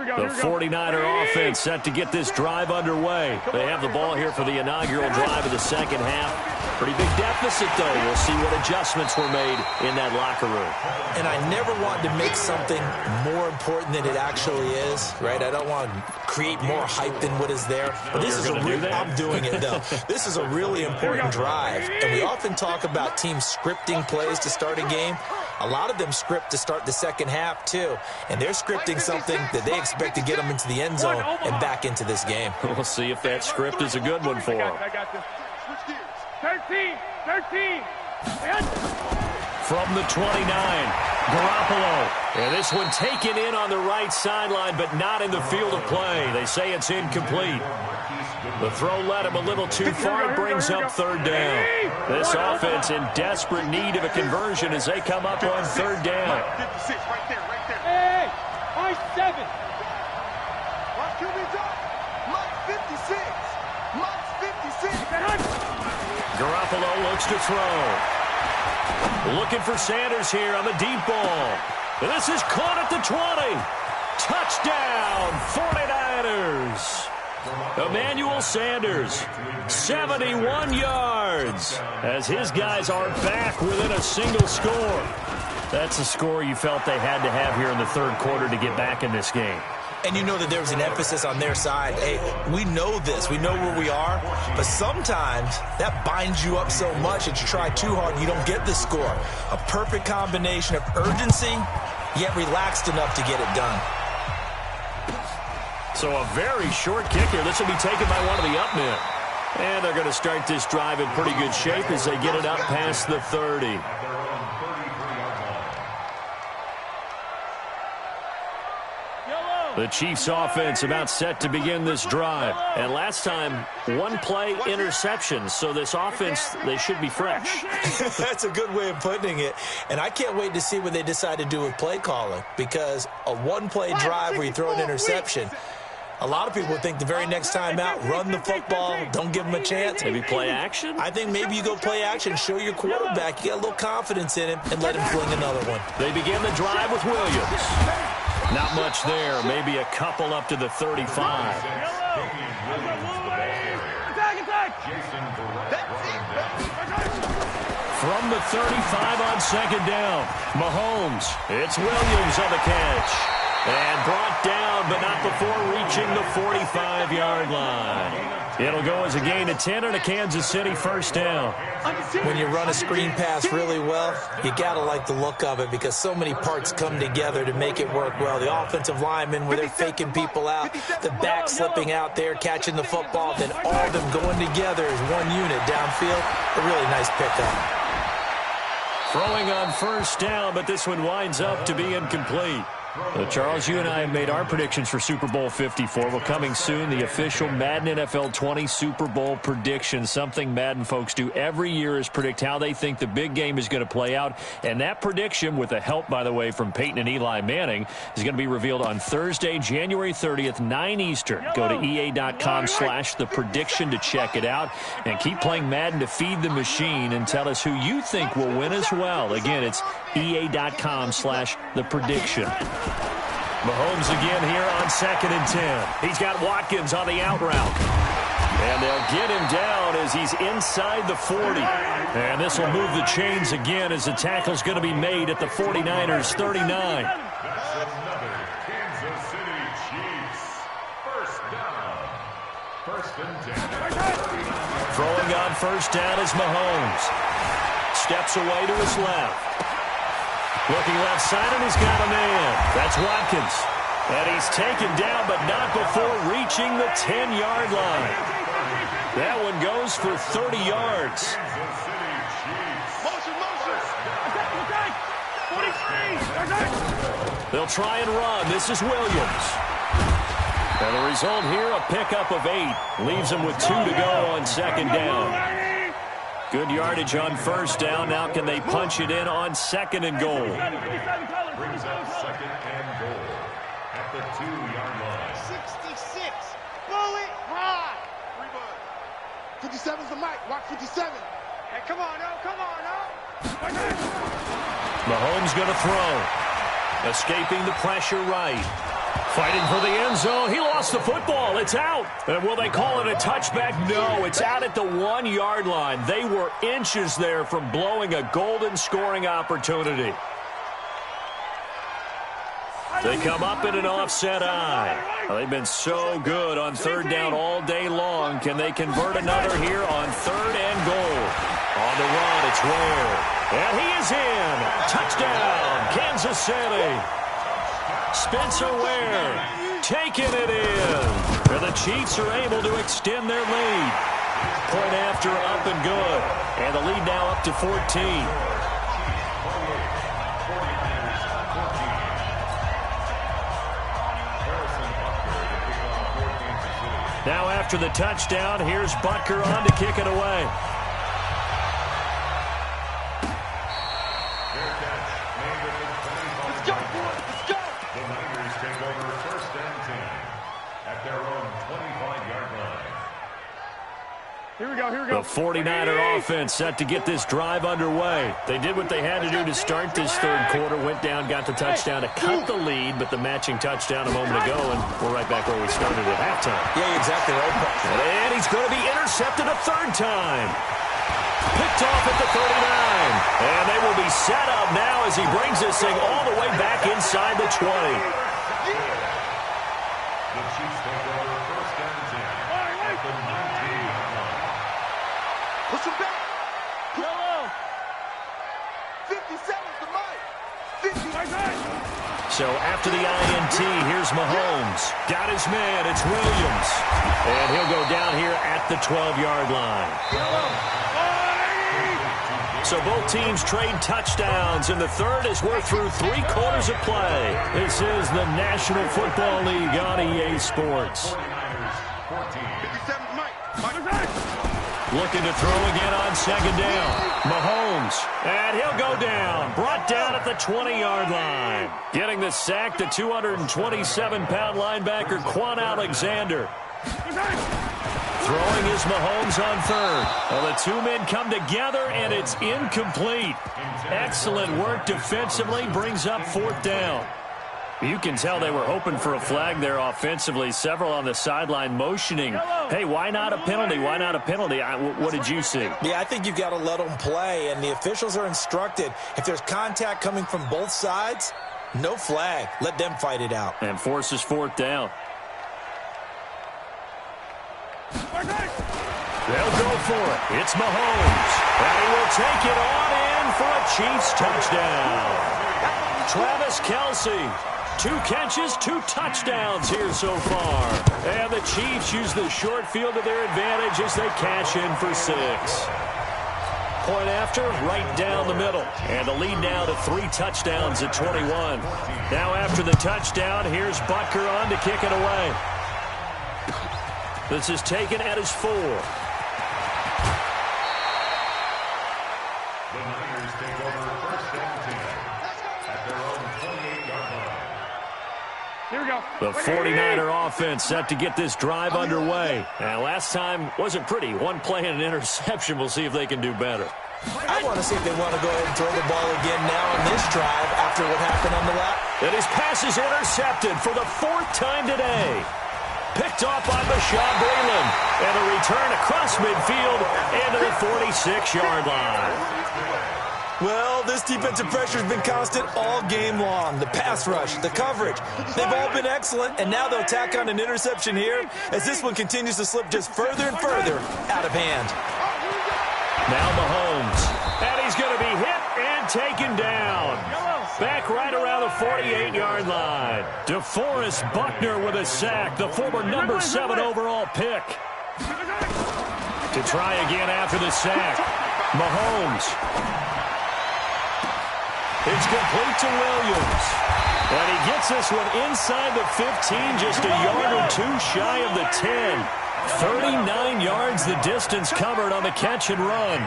The 49er offense set to get this drive underway. They have the ball here for the inaugural drive of the second half. Pretty big deficit, though. We'll see what adjustments were made in that locker room. And I never want to make something more important than it actually is, right? I don't want to create more hype than what is there. But this is I'm doing it, though. This is a really important drive. And we often talk about teams scripting plays to start a game. A lot of them script to start the second half, too. And they're scripting something that they expect to get them into the end zone and back into this game. We'll see if that script is a good one for them. I got this. Switch gears. 13. From the 29, Garoppolo. And this one taken in on the right sideline, but not in the field of play. They say it's incomplete. The throw led him a little too far. It brings up third down. This offense in desperate need of a conversion as they come up on third down. 56, right there. Hey, I-7. Watch QB's up. Mike 56. Mike's 56. Garoppolo looks to throw. Looking for Sanders here on the deep ball. And this is caught at the 20. Touchdown, 49ers. Emmanuel Sanders, 71 yards, as his guys are back within a single score. That's a score you felt they had to have here in the third quarter to get back in this game. And you know that there's an emphasis on their side. Hey, we know this. We know where we are. But sometimes that binds you up so much that you try too hard and you don't get the score. A perfect combination of urgency, yet relaxed enough to get it done. So a very short kick here. This will be taken by one of the up men. And they're going to start this drive in pretty good shape as they get it up past the 30. The Chiefs offense about set to begin this drive. And last time, one play interception. So this offense, they should be fresh. That's a good way of putting it. And I can't wait to see what they decide to do with play calling. Because a one-play drive where you throw an interception, a lot of people think the very next time out, run the football, don't give them a chance. Maybe play action? I think maybe you go play action, show your quarterback, you get a little confidence in him, and let him fling another one. They begin the drive with Williams. Not much there, maybe a couple up to the 35. From the 35 on second down, Mahomes. It's Williams on the catch. And brought down, but not before reaching the 45-yard line. It'll go as a gain of 10 and a Kansas City first down. When you run a screen pass really well, you got to like the look of it because so many parts come together to make it work well. The offensive linemen, where they're faking people out, the back slipping out there, catching the football, then all of them going together as one unit downfield. A really nice pickup. Throwing on first down, but this one winds up to be incomplete. Charles, you and I have made our predictions for Super Bowl 54. We're coming soon, the official Madden NFL 20 Super Bowl prediction. Something Madden folks do every year is predict how they think the big game is going to play out. And that prediction, with the help, by the way, from Peyton and Eli Manning, is going to be revealed on Thursday, January 30th, 9 Eastern. Go to EA.com/theprediction to check it out. And keep playing Madden to feed the machine and tell us who you think will win as well. Again, it's EA.com/theprediction. Mahomes again here on 2nd and 10. He's got Watkins on the out route. And they'll get him down as he's inside the 40. And this will move the chains again as the tackle's going to be made at the 49ers 39. That's another Kansas City Chiefs. First down. 1st and 10. Throwing on 1st down is Mahomes. Steps away to his left. Looking left side, and he's got a man. That's Watkins. And he's taken down, but not before reaching the 10-yard line. That one goes for 30 yards. Motion. 43. They'll try and run. This is Williams. And the result here, a pickup of 8. Leaves him with 2 to go on 2nd down. Good yardage on 1st down. Now can they punch it in on 2nd and goal? Brings up 2nd and goal at the 2-yard line. 66. Bullet high. 57's the mic. Watch 57. Hey, come on, no. Mahomes going to throw. Escaping the pressure right. Fighting for the end zone. He lost the football. It's out. And will they call it a touchback? No, it's out at the 1-yard line. They were inches there from blowing a golden scoring opportunity. They come up in an offset eye. Well, they've been so good on 3rd down all day long. Can they convert another here on 3rd and goal? On the run, it's Ware. And he is in. Touchdown, Kansas City. Spencer Ware taking it in. And the Chiefs are able to extend their lead. Point after up and good. And the lead now up to 14. Now after the touchdown, here's Butker on to kick it away. The 49er offense set to get this drive underway. They did what they had to do to start this 3rd quarter. Went down, got the touchdown to cut the lead, but the matching touchdown a moment ago, and we're right back where we started at halftime. Yeah, exactly right. And he's going to be intercepted a 3rd time. Picked off at the 39. And they will be set up now as he brings this thing all the way back inside the 20. The Chiefs take over 1st and 10 at the 19-yard line. Push him back. Yellow. 57's the mic. 50. So after the INT, here's Mahomes. Got his man. It's Williams. And he'll go down here at the 12-yard line. So both teams trade touchdowns, and the 3rd as we're through 3 quarters of play. This is the National Football League on EA Sports. Looking to throw again on 2nd down. Mahomes, and he'll go down. Brought down at the 20-yard line. Getting the sack, the 227-pound linebacker, Quan Alexander. Throwing is Mahomes on 3rd. Well, the 2 men come together, and it's incomplete. Excellent work defensively, brings up 4th down. You can tell they were hoping for a flag there offensively. Several on the sideline motioning. Hey, why not a penalty? Why not a penalty? What did you see? Yeah, I think you've got to let them play, and the officials are instructed. If there's contact coming from both sides, no flag. Let them fight it out. And forces 4th down. They'll go for it. It's Mahomes. And he will take it on in for a Chiefs touchdown. Travis Kelce. 2 catches, 2 touchdowns here so far. And the Chiefs use the short field to their advantage as they cash in for 6. point after, right down the middle. And the lead now to 3 touchdowns at 21. Now after the touchdown, here's Butker on to kick it away. This is taken at his 4. The Niners take over 1st and 10 at their own 28-yard line. Here we go. The 49er offense set to get this drive underway. And last time wasn't pretty. One play and an interception. We'll see if they can do better. I want to see if they want to go ahead and throw the ball again now on this drive after what happened on the last. And his pass is intercepted for the 4th time today. Picked off by Bashaud Breeland. And a return across midfield into the 46-yard line. Well, this defensive pressure has been constant all game long. The pass rush, the coverage, they've all been excellent, and now they'll tack on an interception here as this one continues to slip just further and further out of hand. Now Mahomes, and he's going to be hit and taken down. Back right around the 48-yard line. DeForest Buckner with a sack, the former number 7 overall pick. To try again after the sack, Mahomes. It's complete to Williams. And he gets this one inside the 15, just a yard or 2 shy of the 10. 39 yards the distance covered on the catch and run.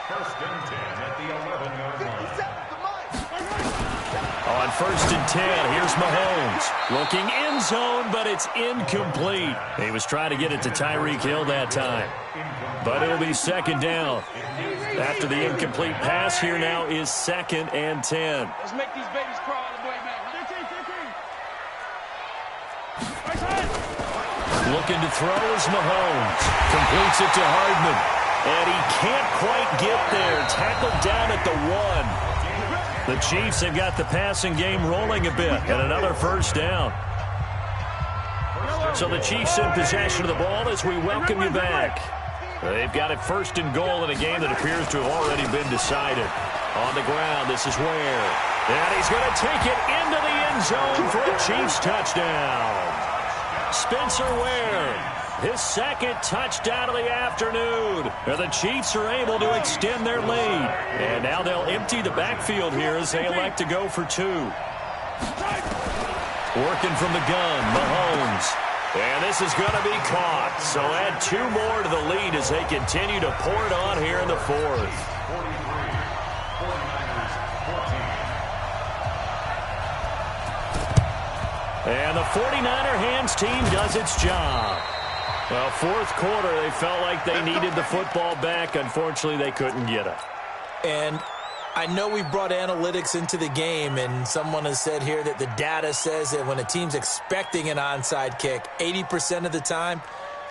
First and 10 at the 11-yard line. On 1st and 10, here's Mahomes. Looking end zone, but it's incomplete. He was trying to get it to Tyreek Hill that time. But it'll be 2nd down. After the incomplete pass, here now is 2nd and 10. Let's make these babies crawl all the way back. Looking to throw is Mahomes. Completes it to Hardman. And he can't quite get there. Tackled down at the 1. The Chiefs have got the passing game rolling a bit. And another 1st down. So the Chiefs in possession of the ball as we welcome you back. They've got it 1st and goal in a game that appears to have already been decided. On the ground, this is Ware. And he's going to take it into the end zone for a Chiefs touchdown. Spencer Ware, his 2nd touchdown of the afternoon. And the Chiefs are able to extend their lead. And now they'll empty the backfield here as they elect to go for 2. Working from the gun, Mahomes. And this is going to be caught. So add 2 more to the lead as they continue to pour it on here in the 4th. 43, 49ers 14. And the 49er hands team does its job. Well, 4th quarter, they felt like they needed the football back. Unfortunately, they couldn't get it. And I know we've brought analytics into the game, and someone has said here that the data says that when a team's expecting an onside kick, 80% of the time,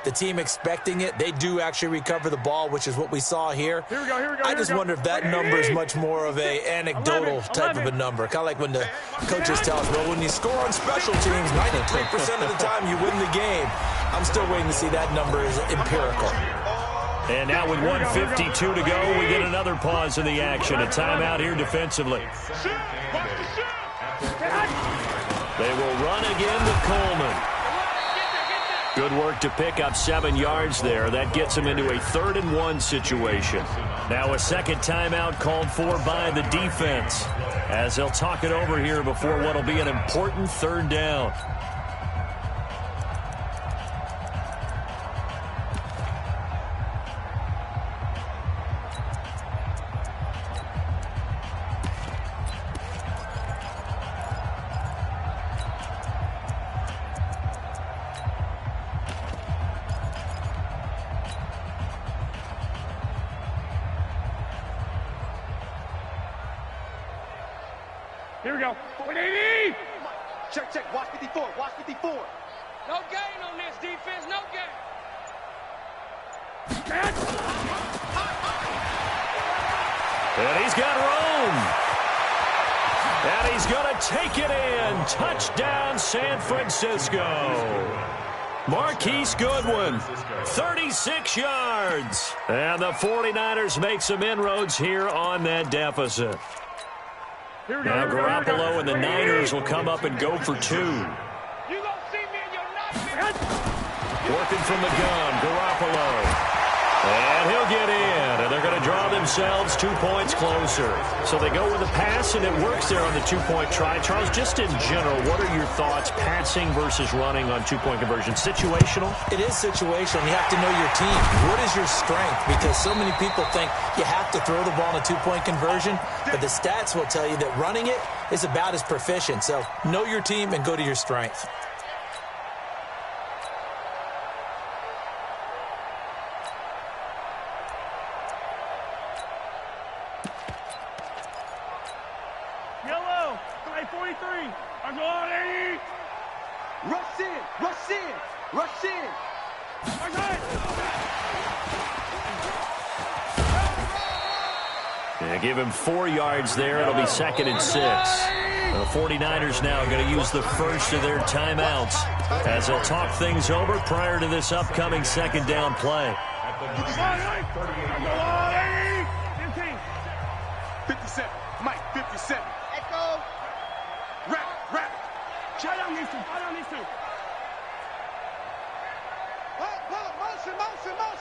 the team expecting it, they do actually recover the ball, which is what we saw here. Here we go. I just wonder if that number is much more of a anecdotal type of a number. Kind of like when the coaches tell us, well, when you score on special teams, 93% of the time you win the game. I'm still waiting to see that number is empirical. And now with 1:52 to go, we get another pause in the action. A timeout here defensively. They will run again with Coleman. Good work to pick up 7 yards there. That gets them into a 3rd and 1 situation. Now a 2nd timeout called for by the defense as they'll talk it over here before what will be an important 3rd down. Here we go. 180! Check. Watch 54. Watch 54. No gain on this defense. No gain. And he's got room. And he's going to take it in. Touchdown, San Francisco. Marquise Goodwin, 36 yards. And the 49ers make some inroads here on that deficit. Now Garoppolo and the Niners will come up and go for 2. You gonna see me in your nightmare? Working from the gun, Garoppolo. Garoppolo. And he'll get in, and they're going to draw themselves 2 points closer. So they go with a pass, and it works there on the two-point try. Charles, just in general, what are your thoughts, passing versus running on two-point conversion? Situational? It is situational. You have to know your team. What is your strength? Because so many people think you have to throw the ball in a two-point conversion, but the stats will tell you that running it is about as proficient. So know your team and go to your strength. Yellow, 43. I'm going, Eddie. Rush in, rush in, rush in. Yeah, give him 4 yards there. It'll be 2nd and 6. The 49ers now going to use the first of their timeouts as they'll talk things over prior to this upcoming second down play. 57, Mike, 57. Echo. Rap. Try down these two.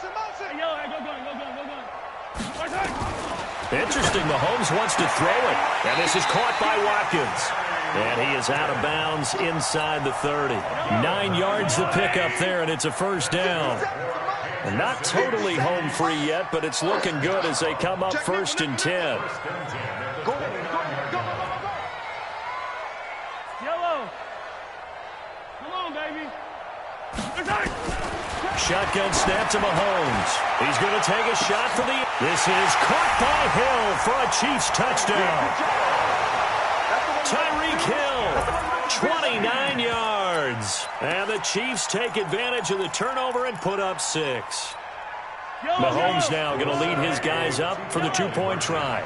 Motion. Yo, go gun. Interesting, Mahomes wants to throw it. And this is caught by Watkins. And he is out of bounds inside the 30. 9 yards to pick up there, and it's a first down. And not totally home free yet, but it's looking good as they come up 1st and 10. Go. Yellow. Come on, baby. Shotgun snap to Mahomes. He's going to take a shot for the... This is caught by Hill for a Chiefs touchdown. Tyreek Hill, 29 yards. And the Chiefs take advantage of the turnover and put up 6. Mahomes now going to lead his guys up for the 2-point try.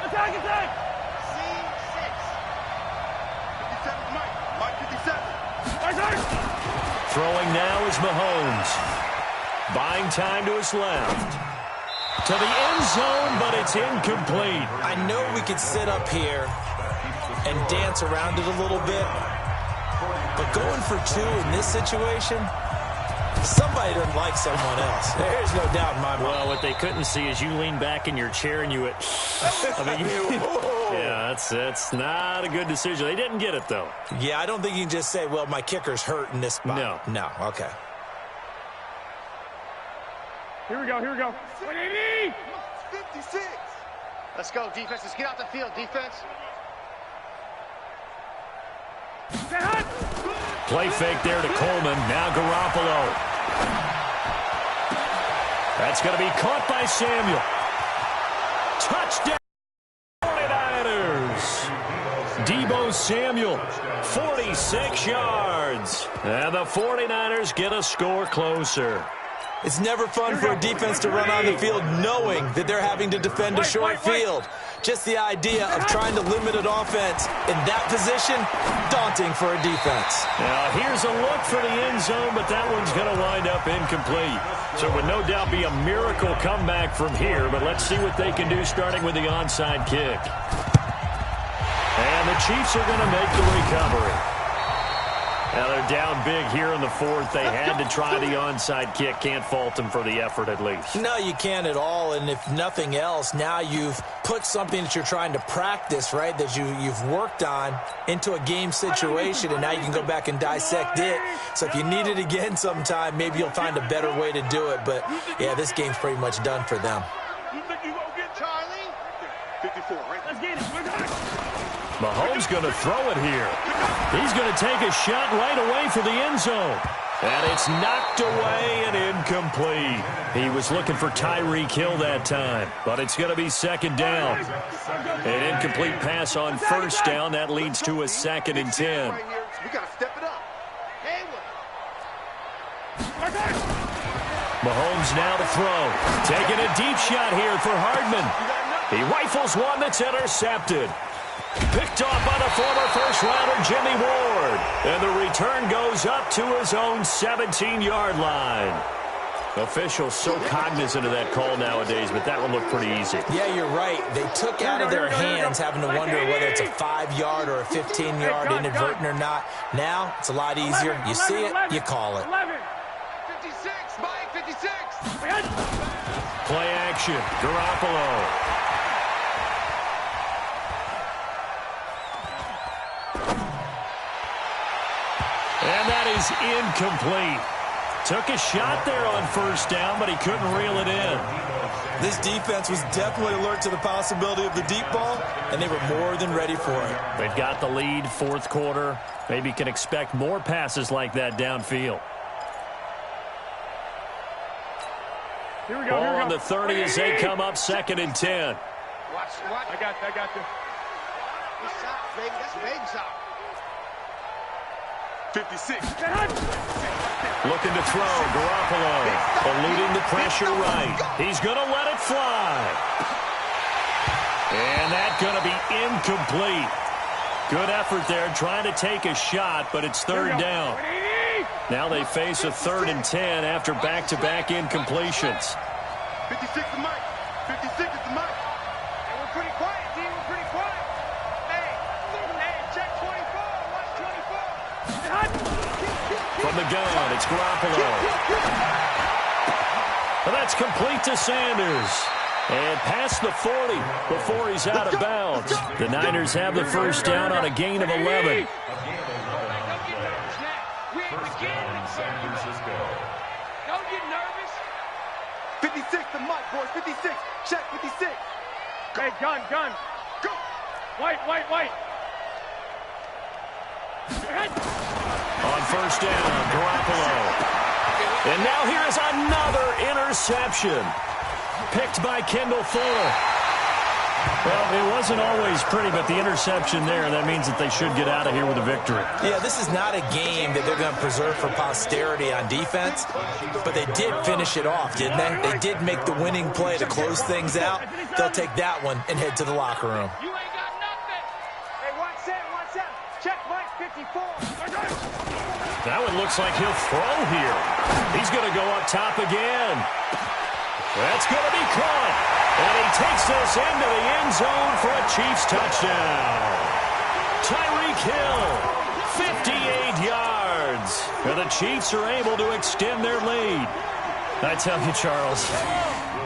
Attack. Throwing now is Mahomes. Buying time to his left. To the end zone, but it's incomplete. I know we could sit up here and dance around it a little bit, but going for 2 in this situation, somebody doesn't like someone else. There's no doubt in my mind. Well, what they couldn't see is you lean back in your chair and you went, yeah, that's not a good decision. They didn't get it, though. Yeah, I don't think you can just say, well, my kicker's hurt in this spot. No, okay. Here we go. 56. Let's go, defense. Let's get out the field, defense. Play fake there to Coleman. Now Garoppolo. That's going to be caught by Samuel. Touchdown 49ers. Deebo Samuel, 46 yards. And the 49ers get a score closer. It's never fun for a defense to run on the field knowing that they're having to defend a short field. Just the idea of trying to limit an offense in that position, daunting for a defense. Now, here's a look for the end zone, but that one's going to wind up incomplete. So it would no doubt be a miracle comeback from here, but let's see what they can do starting with the onside kick. And the Chiefs are going to make the recovery. Now they're down big here in the 4th. They had to try the onside kick. Can't fault them for the effort at least. No, you can't at all. And if nothing else, now you've put something that you're trying to practice, right, that you've worked on into a game situation, and now you can go back and dissect it. So if you need it again sometime, maybe you'll find a better way to do it. But, yeah, this game's pretty much done for them. You think you gonna get Charlie? 54, right? Let's get it. Mahomes going to throw it here. He's going to take a shot right away for the end zone. And it's knocked away and incomplete. He was looking for Tyreek Hill that time, but it's going to be 2nd down. An incomplete pass on 1st down. That leads to a 2nd and 10. We got to step it up. Mahomes now to throw. Taking a deep shot here for Hardman. He rifles one that's intercepted. Picked off by the former first-rounder Jimmy Ward. And the return goes up to his own 17-yard line. Officials so cognizant of that call nowadays, but that one looked pretty easy. Yeah, you're right. They took out of their hands having to wonder whether it's a 5-yard or a 15-yard inadvertent or not. Now, it's a lot easier. You see it, you call it. 56, Mike, 56. Play action, Garoppolo. And that is incomplete. Took a shot there on first down, but he couldn't reel it in. This defense was definitely alert to the possibility of the deep ball, and they were more than ready for it. They've got the lead, fourth quarter. Maybe can expect more passes like that downfield. Here we go, Ball here we go. on the 30 as they come up 2nd and 10. Watch. I got you. Good shot, baby. That's a big shot. 56. Looking to throw, Garoppolo. Eluding the pressure right. He's going to let it fly. And that's going to be incomplete. Good effort there trying to take a shot, but it's 3rd down. Now they face a 3rd and 10 after back-to-back incompletions. 56 is Mike. 56 is the Mike. And we're pretty quiet, team. We're pretty quiet. Hey, check 24. Watch 24. From the gun, it's Garoppolo. Well, that's complete to Sanders. And past the 40 before he's out of bounds. The Niners have the first down on a gain of 11. San Francisco. Don't get nervous. 56 to Mike, boys. 56. Check 56. Hey, gun. Go. White. On first down, Garoppolo. And now here is another interception. Picked by Kendall Fuller. Well, it wasn't always pretty, but the interception there, that means that they should get out of here with a victory. Yeah, this is not a game that they're going to preserve for posterity on defense, but they did finish it off, didn't they? They did make the winning play to close things out. They'll take that one and head to the locker room. You ain't got nothing. Hey, watch that. Check Mike 54. That one looks like he'll throw here. He's going to go up top again. That's going to be caught. And he takes this into the end zone for a Chiefs touchdown. Tyreek Hill, 58 yards. And the Chiefs are able to extend their lead. I tell you, Charles,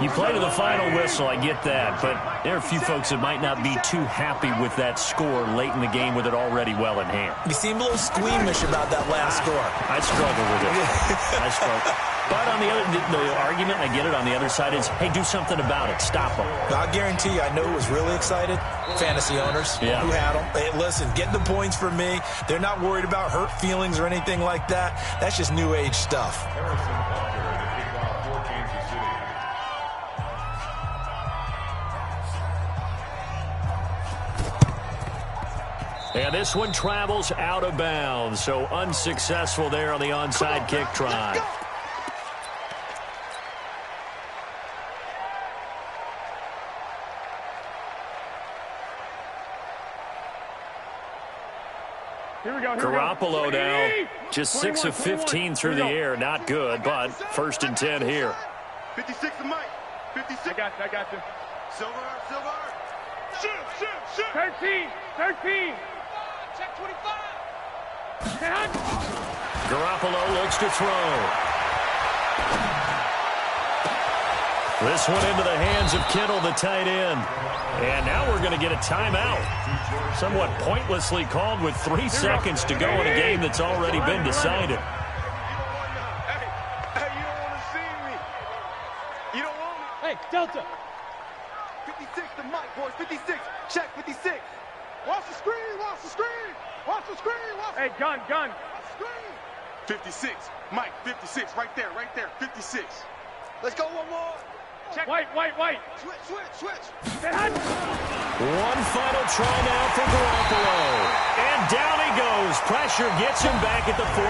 you play to the final whistle, I get that, but there are a few folks that might not be too happy with that score late in the game with it already well in hand. You seem a little squeamish about that last score. I struggle with it. I struggle. But on the argument, I get it, on the other side is, hey, do something about it. Stop them. I'll guarantee you, I know who was really excited. Fantasy owners who had them. Hey, listen, get the points for me. They're not worried about hurt feelings or anything like that. That's just new age stuff. And this one travels out of bounds, so unsuccessful there on the onside kick try. Garoppolo now, just 6 of 15 through the air. Not good, but 1st and 10 here. 56 to Mike. 56. I got you. Silver. Shoot. 13. Check 25. Garoppolo looks to throw. This one into the hands of Kittle, the tight end. And now we're going to get a timeout. Somewhat pointlessly called with 3 seconds to go in a game that's already been decided. Hey, you don't want to see me. You don't want me. Hey, Delta. 56 to Mike, boys. 56. Check 56. Watch the screen. Hey, gun. Watch the screen. 56. Mike, 56. Right there. 56. Let's go one more. Check. White. Switch. One final try now for Garoppolo. And down he goes. Pressure gets him back at the 14.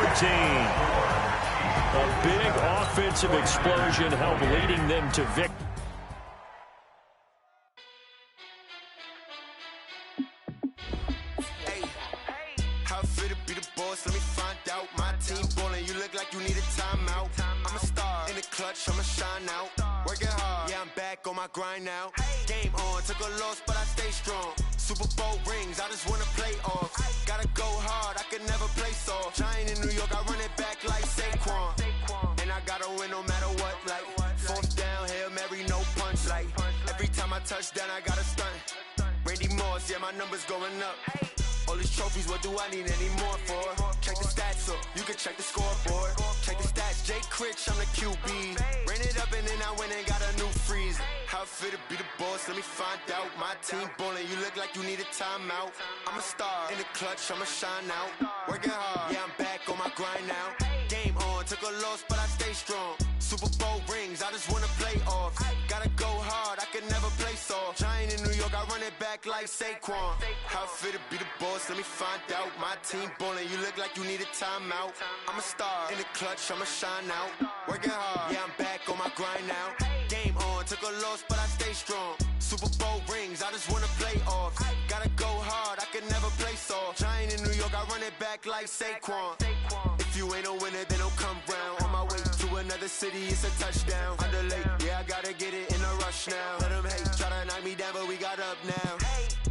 A big offensive explosion helped leading them to victory. Let me find out. My team ballin', you look like you need a timeout. I'm a star in the clutch. clutch, I'ma shine out. Working hard, yeah, I'm back on my grind now. Game on, took a loss, but I stay strong. Super Bowl rings, I just wanna play off. Gotta go hard, I can never play soft. Giant in New York, I run it back like Saquon. And I gotta win no matter what, like fourth down, Hail Mary, no punch. Like every time I touch down, I gotta stunt. Randy Moss, yeah, my numbers going up. All these trophies, what do I need any more for? Check the stats up, you can check the scoreboard. Check the stats, Jake Critch, I'm the QB. Ran it up and then I went and got a new freeze. How it feel to be the boss, let me find out. My team ballin', you look like you need a timeout. I'm a star, in the clutch, I'ma shine out. Working hard, yeah, I'm back on my grind now. Game on, took a loss, but I stay strong. Super Bowl rings, I just wanna play off. Gotta go hard, I can never play soft. Giant in New York, I run it back like Saquon. How it feel to be the boss, let me find out. My team ballin', you look like you need a timeout. I'm a star, in the clutch, I'ma shine out. Working hard, yeah, I'm back on my grind now. Game on, took a loss, but I stay strong. Super Bowl rings, I just wanna play off. Gotta go hard, I can never play soft. Giant in New York, I run it back like Saquon. If you ain't a winner, then don't come round. On my way to another city, it's a touchdown. Underlay, yeah, I gotta get it in a rush now. Let them hate, try to knock me down, but we got up now.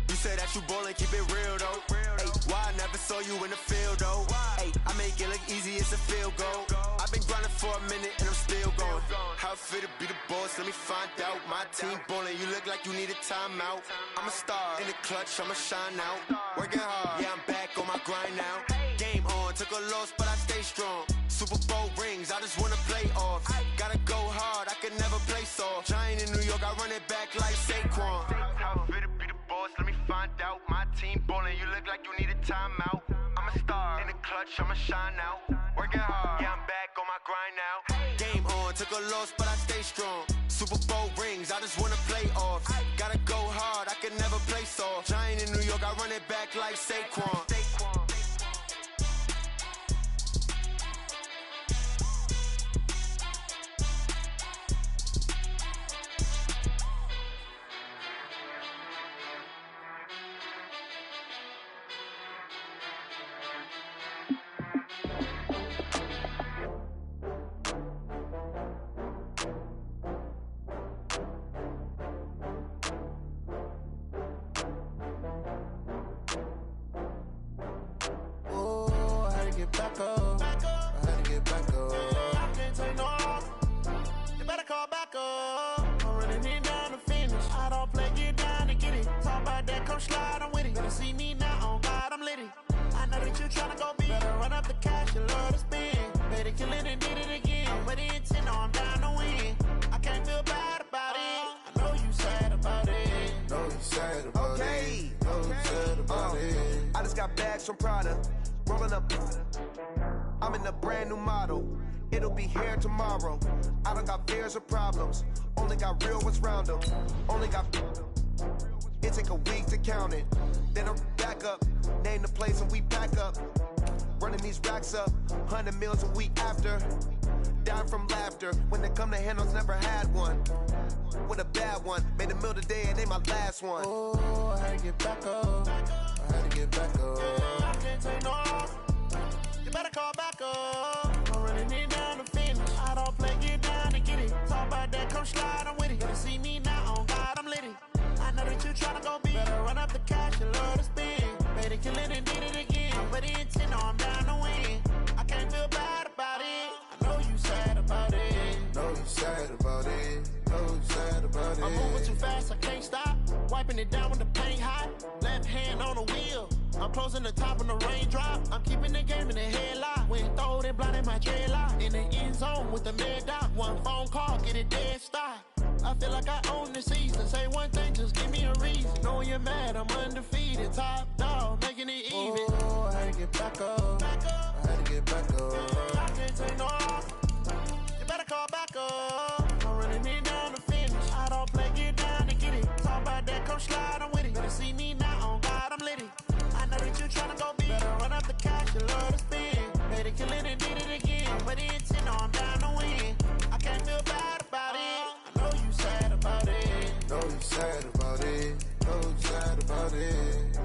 You say that you ballin', keep it real though. Hey, why I never saw you in the field though? Hey, I make it look easy, it's a field goal. I've been grinding for a minute and I'm still going. How it feel to be the boss, let me find out. My team ballin', you look like you need a timeout. I'm a star, in the clutch, I'ma shine out. Working hard, yeah, I'm back on my grind now. Game on, took a loss, but I stay strong. Super Bowl rings, I just wanna play off. Gotta go hard, I can never play soft. Giant in New York, I run it back like Saquon. How it feel to be the boss, let me find out. My team ballin', you look like you need a timeout. I'm a star, in the clutch, I'ma shine out. Working hard, yeah, I'm back on my grind now. Game on, took a loss, but I stay strong. Super Bowl rings, I just wanna play off. Gotta go hard, I can never play soft. Giant in New York, I run it back like Saquon. Back up. I had to get back up. I can't take no off. You better call back up. I'm running it down to finish. I don't play, get down to get it. Talk about that, come slide, I'm with it. Better see me now, on God, I'm litty. I know that you tryna go big. Better run up the cash, you love to spend. Better kill it and did it again. I'm with the intent, no, I'm down to win. I can't feel bad about it. I know you sad about it. Know you sad about it. Know you sad about it. I just got bags from Prada. Rolling up, I'm in a brand new model. It'll be here tomorrow. I don't got fears or problems. Only got real ones round them. Only got. It take a week to count it. Then I'm back up. Name the place and we pack up. Running these racks up. 100 meals a week after. Dying from laughter. When they come to handles, never had one. With a bad one. Made a meal today and they my last one. Oh, I had to get back up. I had to get back up. I can't take no off. You better call back up. I'm running it down to finish. I don't play, get down to get it. Talk about that, come slide, I'm with it. Better see me now, on God, I'm litty. I know that you tryna go big. Better run up the cash, you love to spend. Better kill it and did it again. I'm with the intent, no, I'm down to win. I can't feel bad about it. I know you sad about it. Know you sad about it. Know you sad about it. I'm moving too fast, I can't stop. Wiping it down when the paint hot. Left hand on the wheel. I'm closing the top when the raindrop. I'm keeping the game in the headlock. When throw it blind in my dreadlock. In the end zone with the mid dot. One phone call, get it dead stop. I feel like I own the season. Say one thing, just give me a reason. Knowing you're mad, I'm undefeated. Top dog, making it even. Oh, I had to get back up. I had to get back up. I can't take no off. You better call back up. I'm running it down to finish. I don't play, get down to get it. Talk about that, come slide, I'm with it. Better see me now, on God, I'm litty. I know that you tryna go big. Better run up the cash, you love to spend. Better kill it and did it again. I'm with the intent, no, I'm down to win. I can't feel bad about it. I know you sad about it. Know you sad about it. Know you sad about it.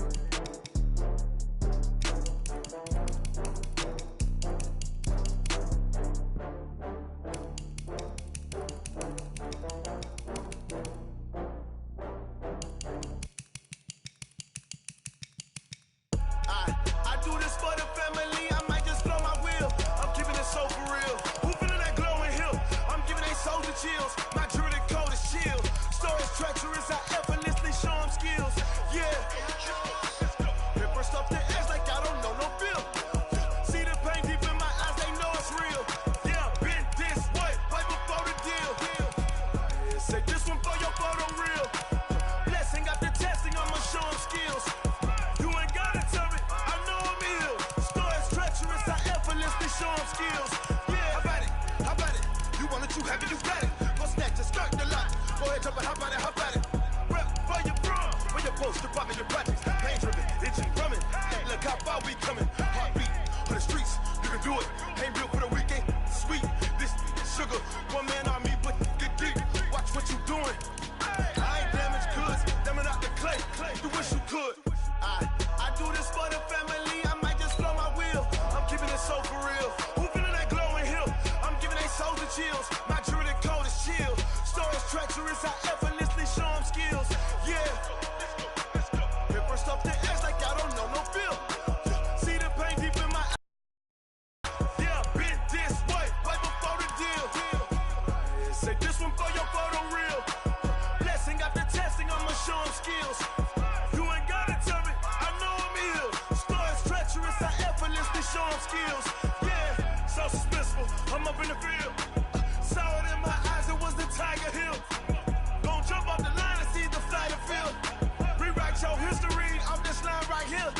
skills. Yeah, how about it? How about it? You want it, you have it, you got it. Go snatch it, skirt the lot. Go ahead, jump it, how about it? How about it? Rep for your brum, for your post, your poppin', your projects. Pain driven, itching, drumming. Look how far we coming. Heartbeat on the streets, you can do it. Ain't built for the weekend. Sweet, this sugar, one man army, but get deep. Watch what you doing. I ain't damaged goods, damn it out the clay. You wish you could. I do this for the family. I might just blow my wheel. I'm keeping it so for real. Who feeling that glowing hill? I'm giving they souls the chills. My jewelry code is chill. Stories treacherous, I effortlessly show them skills. Yeah. Hit first up the edge like I don't know no feel. See the pain deep in my eyes. Yeah, been this way, way before the deal. Say this one for your photo real. Blessing after testing, I'ma show them skills. You ain't gotta tell me, I know I'm ill. Stories treacherous, I effortlessly show them skills. Yeah, so suspenseful, I'm up in the field. Saw it in my eyes, it was the Tiger Hill. Gon' jump off the line and see the flight of field. Rewrite your history off this line right here.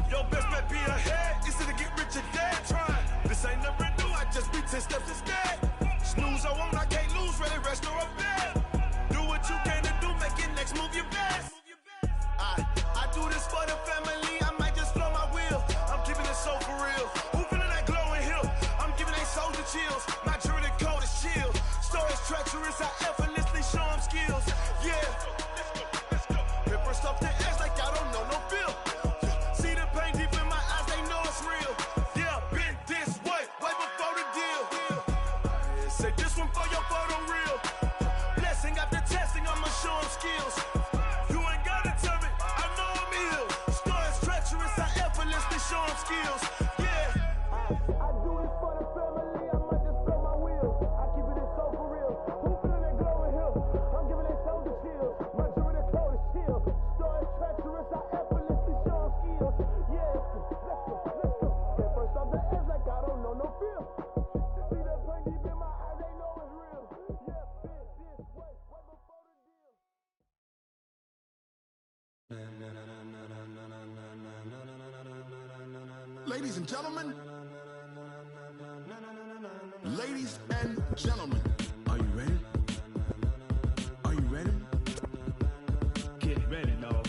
Your best bet be ahead, easy to get rich or dead trying. This ain't never new, I just be 10 steps instead. Snooze, I won't, I can't lose, ready, rest or a bed. Do what you can to do, make it next move your best. I do this for the family, I might just blow my wheel. I'm keeping it so for real. Who feeling that glowing hill? I'm giving they souls the chills. My jewelry code is chill. Stories treacherous, I effortlessly show them skills. Yeah. Hit first off the edge like I don't know no feel. See the pain deep in my eyes, they know it's real. Yeah, been this way, way before the deal. Say this one for your photo real. Blessing after testing, I'ma show them skills. You ain't gotta tell me, I know I'm ill. Stories treacherous, I effortlessly show them skills. Yeah. I do this for the family, I might just blow my wheel. I keep it so for real. Who feeling that glowing hill? I'm giving they souls the chills. My jewelry code is chill. Stories treacherous, I effortlessly show them skills. Yeah, let's go, let's go. Get first off the edge like I don't know no feel. See that pain deep in my eyes, they know it's real. Yeah, been this way, way before the deal. Ladies and gentlemen, ladies and gentlemen, are you ready? Are you ready? Get ready, dog.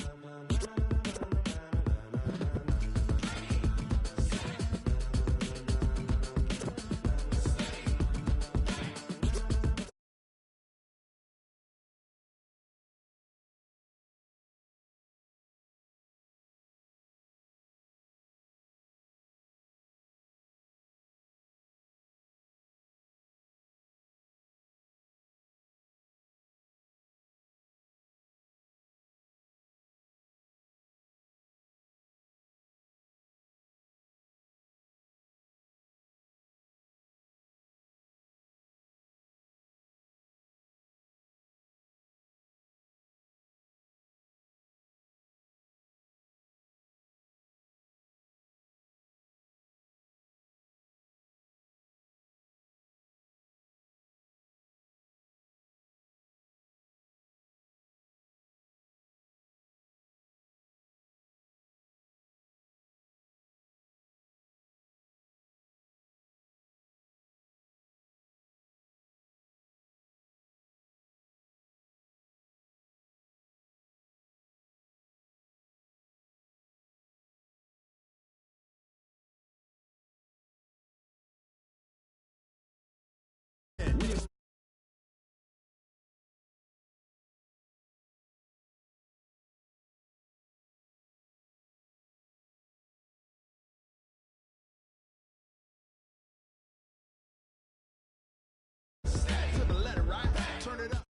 To the letter, right? Turn it up.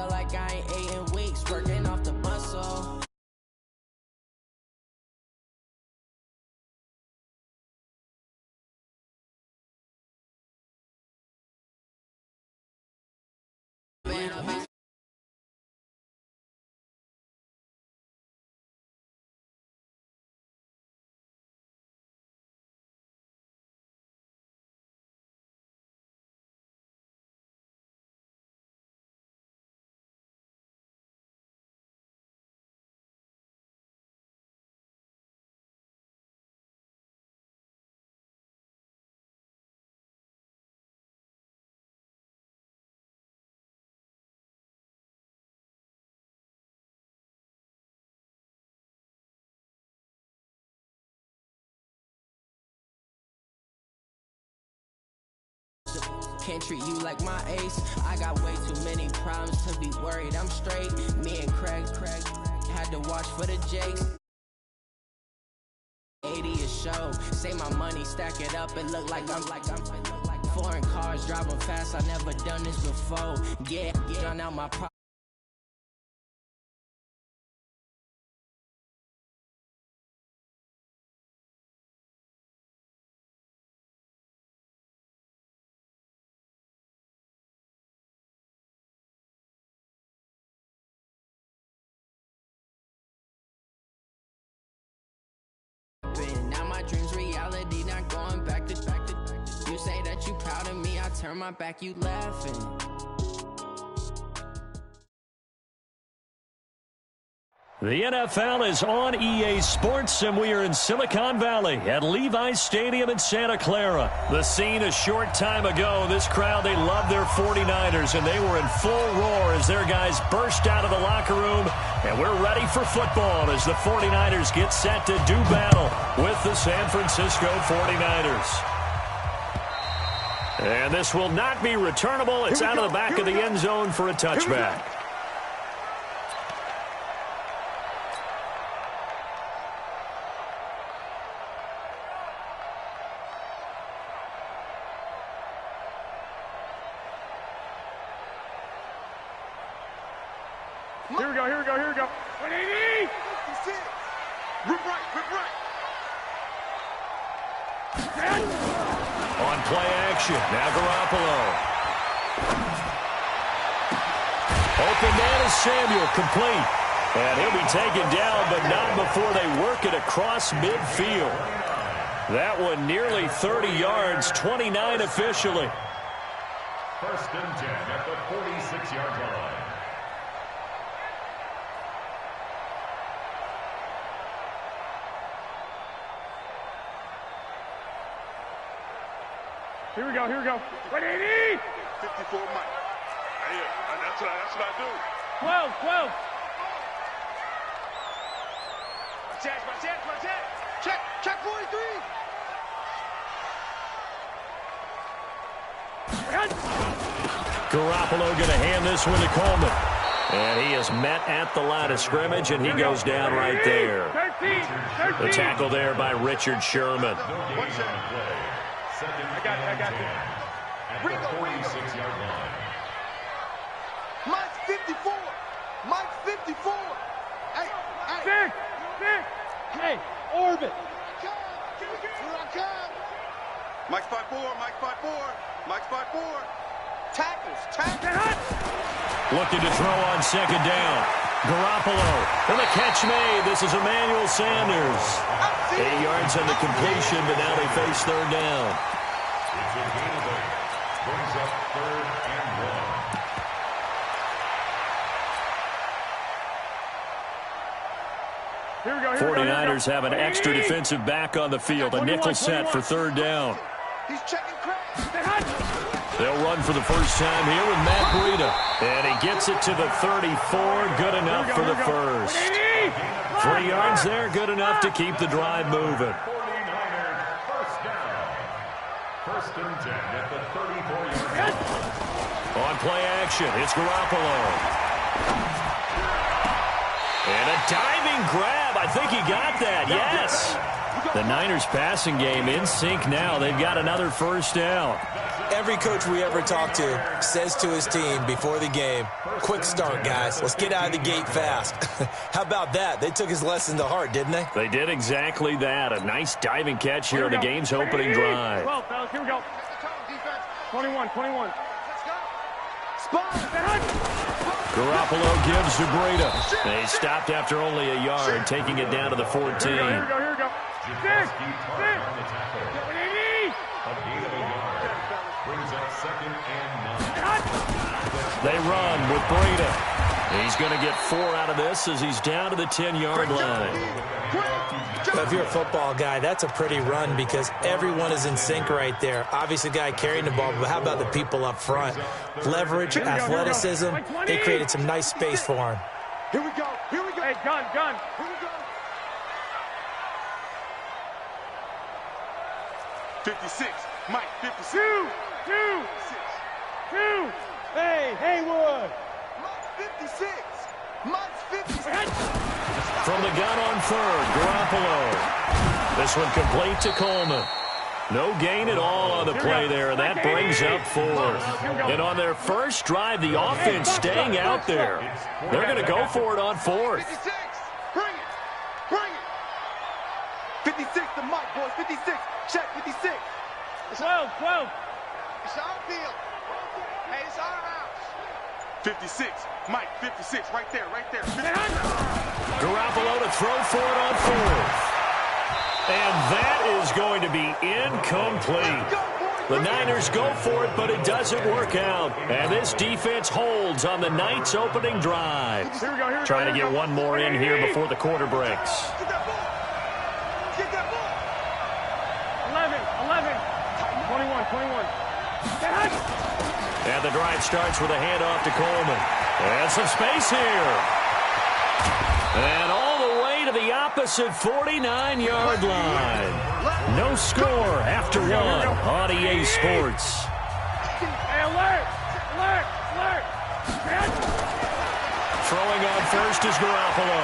feel like I ain't ate in weeks, working off the muscle. Can't treat you like my ace. I got way too many problems to be worried. I'm straight. Me and Craig had to watch for the Jakes. 80 a show. Say my money, stack it up. It look like I'm foreign cars driving fast. I never done this before. Yeah, done out my pro. Now my dreams reality, not going back to. You say that you proud of me, I turn my back, you laughing. The NFL is on EA Sports, and we are in Silicon Valley at Levi's Stadium in Santa Clara. The scene a short time ago, this crowd, they love their 49ers, and they were in full roar as their guys burst out of the locker room, and we're ready for football as the 49ers get set to do battle with the San Francisco 49ers. And this will not be returnable. It's out of the back of the end zone for a touchback. Here we go, here we go, here we go. 180! 56. Rip right, rip right. On play action, now Garoppolo. Open man is Samuel, complete. And he'll be taken down, but not before they work it across midfield. That one nearly 30 yards, 29 officially. First and 10 at the 46-yard line. Here we go, here we go. 180! 54 Mike. That's what I do. 12, 12. My chance. Check 43. Garoppolo going to hand this one to Coleman. And he is met at the line of scrimmage, and he goes down right there. 13. The tackle there by Richard Sherman. I got you. At the 46-yard line. Mike's 54. Mike's 54. Hey. Six. Hey, orbit. Here I come. Mike's 5'4. Mike's 5'4. Tackles. Looking to throw on second down. Garoppolo. And the catch made. This is Emmanuel Sanders. 8 yards on the completion, but now they face third down. It's a gain of 8. Brings up 3rd and 1. Here we go. 49ers have an extra defensive back on the field. A nickel set for third down. He's checking cracks. They'll run for the first time here with Matt Breida. And he gets it to the 34. Good enough for the first. 3 yards there. Good enough to keep the drive moving. 49ers first down. First and 10 at the 34-yard line. On play action, it's Garoppolo. And a diving grab. I think he got that. Yes. The Niners passing game in sync now. They've got another first down. Every coach we ever talk to says to his team before the game, quick start, guys. Let's get out of the gate fast. How about that? They took his lesson to heart, didn't they? They did exactly that. A nice diving catch here on the game's opening drive. 12, fellas, here we go. 21. Garoppolo gives to Breida. They stopped after only a yard, taking it down to the 14. Here we go. 6. They run with Breida. He's going to get 4 out of this as he's down to the 10-yard line. If you're a football guy, that's a pretty run because everyone is in sync right there. Obviously, the guy carrying the ball, but how about the people up front? Leverage, athleticism, they created some nice space for him. Here we go. Hey, gun. Here we go. 56. Mike, 56. 2. Hey, Haywood. Mike's 56. Mike's 56. From the gun on third, Garoppolo. This one complete to Coleman. No gain at all on the play there, and that brings up 4. And on their first drive, the offense staying out there. They're going to go for it on 4th. 56. Bring it. 56 to Mike, boys. 56. Check 56. 12. It's our field. Hey, it's our house. 56. Mike, 56. Right there. 56. Garoppolo to throw for it on 4th. And that is going to be incomplete. The Niners go for it, but it doesn't work out. And this defense holds on the Knights' opening drive. Trying to get one more in here before the quarter breaks. Get that ball. 11. 21. And the drive starts with a handoff to Coleman. And some space here. And all the way to the opposite 49-yard line. No score after 1 on EA Sports. Hey, alert. Throwing on first is Garoppolo.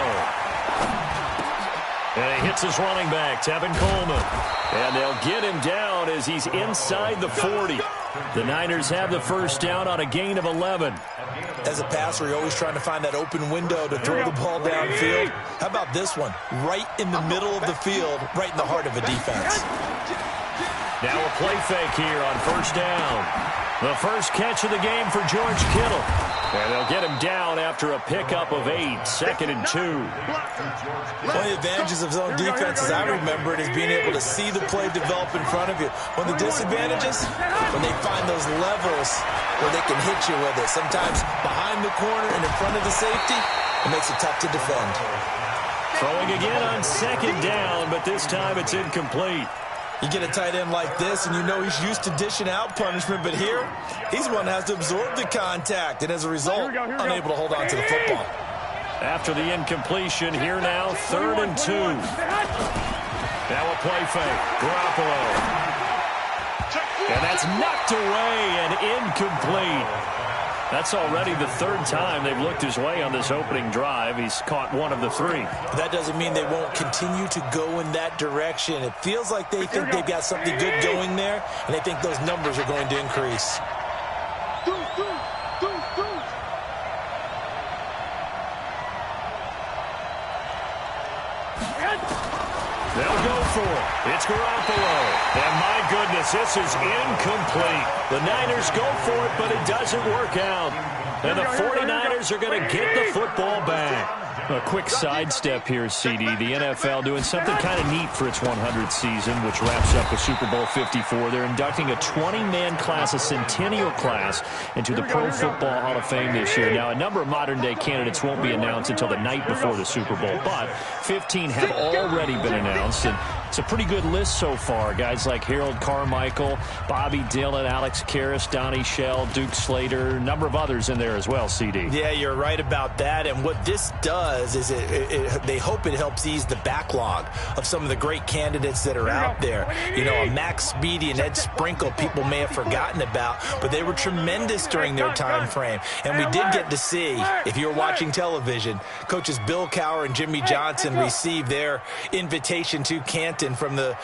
And he hits his running back, Tevin Coleman. And they'll get him down as he's inside the 40. The Niners have the first down on a gain of 11. As a passer, you're always trying to find that open window to throw the ball downfield. How about this one? Right in the middle of the field, right in the heart of a defense. Now a play fake here on first down. The first catch of the game for George Kittle. And they'll get him down after a pickup of 8, 2nd and 2. One of the advantages of zone defense, as I remember it, is being able to see the play develop in front of you. One of the disadvantages, when they find those levels where they can hit you with it. Sometimes behind the corner and in front of the safety, it makes it tough to defend. Throwing again on 2nd down, but this time it's incomplete. You get a tight end like this, and you know he's used to dishing out punishment, but here, he's the one that has to absorb the contact, and as a result, unable to hold on to the football. After the incompletion, here now, 3rd and 2. Now a play fake, Garoppolo. And that's knocked away and incomplete. That's already the 3rd time they've looked his way on this opening drive. He's caught 1 of the 3. That doesn't mean they won't continue to go in that direction. It feels like they think they've got something good going there, and they think those numbers are going to increase. They'll go for it. It's Garoppolo. And my goodness, this is incomplete. The Niners go for it, but it doesn't work out. And the 49ers are going to get the football back. A quick sidestep here, CD. The NFL doing something kind of neat for its 100th season, which wraps up with Super Bowl 54. They're inducting a 20-man class, a centennial class, into the Pro Football Hall of Fame this year. Now, a number of modern-day candidates won't be announced until the night before the Super Bowl, but 15 have already been announced, and it's a pretty good list so far. Guys like Harold Carmichael, Bobby Dillon, Alex Karras, Donnie Shell, Duke Slater, a number of others in there as well, CD. Yeah, you're right about that, and what this does is they hope it helps ease the backlog of some of the great candidates that are out there. You know, a Max Speedy and Ed Sprinkle people may have forgotten about, but they were tremendous during their time frame. And we did get to see, if you were watching television, coaches Bill Cowher and Jimmy Johnson receive their invitation to Canton Washington from the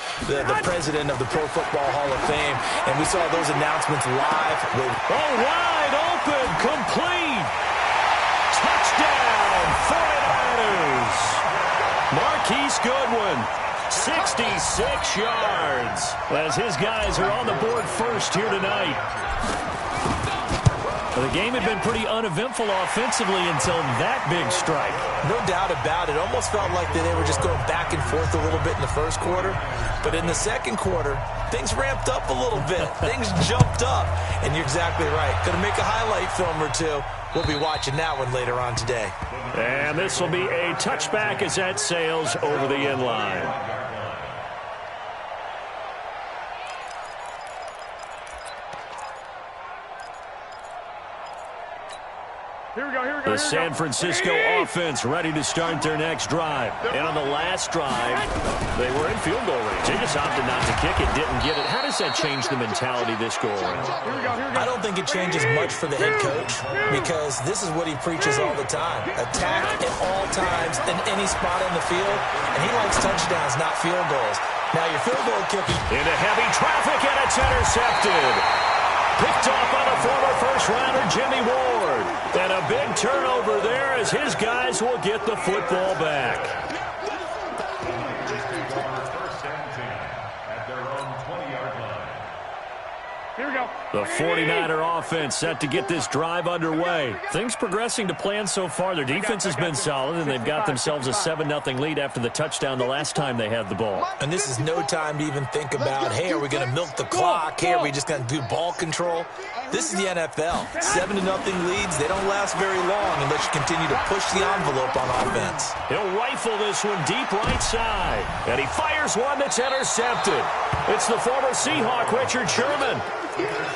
president of the Pro Football Hall of Fame, and we saw those announcements live. Wide open, complete. Touchdown, 49ers. Marquise Goodwin, 66 yards, as his guys are on the board first here tonight. The game had been pretty uneventful offensively until that big strike. No doubt about it. Almost felt like they were just going back and forth a little bit in the first quarter. But in the second quarter, things ramped up a little bit. Things jumped up. And you're exactly right. Going to make a highlight film or two. We'll be watching that one later on today. And this will be a touchback as that sails over the end line. Here we go, here we go. The San Francisco offense ready to start their next drive. And on the last drive, they were in field goal range. They just opted not to kick it, didn't get it. How does that change the mentality this go around? I don't think it changes much for the head coach because this is what he preaches all the time. Attack at all times in any spot on the field. And he likes touchdowns, not field goals. Now your field goal kicking. Into heavy traffic, and it's intercepted. Picked off by the former first-rounder Jimmy Ward. And a big turnover there as his guys will get the football back. Here we go. The 49er offense set to get this drive underway. Things progressing to plan so far. Their defense has been solid, and they've got themselves a 7-0 lead after the touchdown the last time they had the ball. And this is no time to even think about, hey, are we going to milk the clock? Hey, are we just going to do ball control? This is the NFL. 7-0 leads, they don't last very long unless you continue to push the envelope on offense. He'll rifle this one deep right side. And he fires one that's intercepted. It's the former Seahawk, Richard Sherman.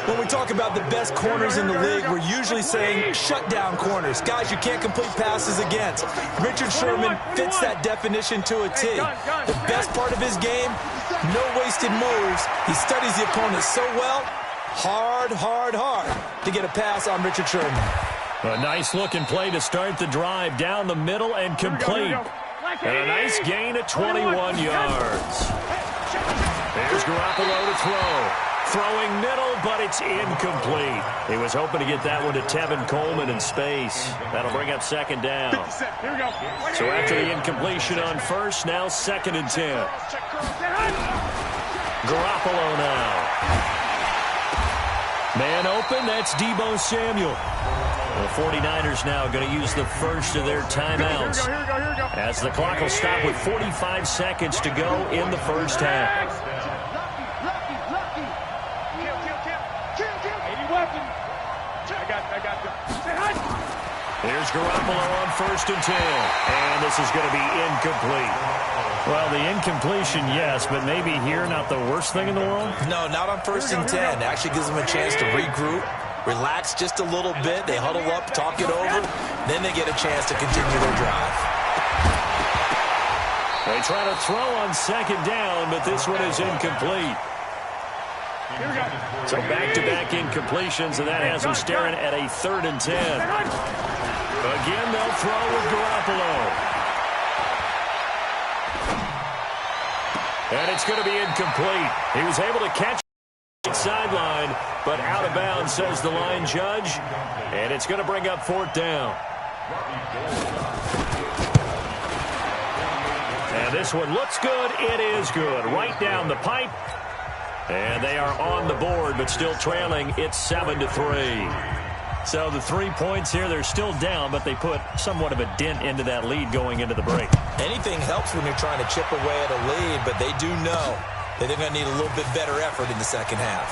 When we talk about the best corners in the league, we're usually saying shut down corners. Guys you can't complete passes against. Richard Sherman fits that definition to a T. The best part of his game, no wasted moves. He studies the opponent so well, hard to get a pass on Richard Sherman. A nice-looking play to start the drive down the middle and complete. And a nice gain at 21 yards. There's Garoppolo to throw. Throwing middle, but it's incomplete. He was hoping to get that one to Tevin Coleman in space. That'll bring up second down. Here we go. So after the incompletion on first, now 2nd and 10. Garoppolo now. Man open, that's Deebo Samuel. The 49ers now going to use the first of their timeouts. Here we go. As the clock will stop with 45 seconds to go in the first half. Here's Garoppolo on 1st and 10. And this is going to be incomplete. Well, the incompletion, yes, but maybe here not the worst thing in the world? No, not on 1st and 10. Actually gives them a chance to regroup, relax just a little bit. They huddle up, talk it over. Then they get a chance to continue their drive. They try to throw on 2nd down, but this one is incomplete. So back-to-back incompletions, and that has them staring at a 3rd and 10. Again, they'll throw with Garoppolo. And it's going to be incomplete. He was able to catch the sideline, but out of bounds, says the line judge. And it's going to bring up 4th down. And this one looks good. It is good. Right down the pipe. And they are on the board, but still trailing. It's 7-3. So the 3 points here, they're still down, but they put somewhat of a dent into that lead going into the break. Anything helps when you're trying to chip away at a lead, but they do know that they're going to need a little bit better effort in the second half.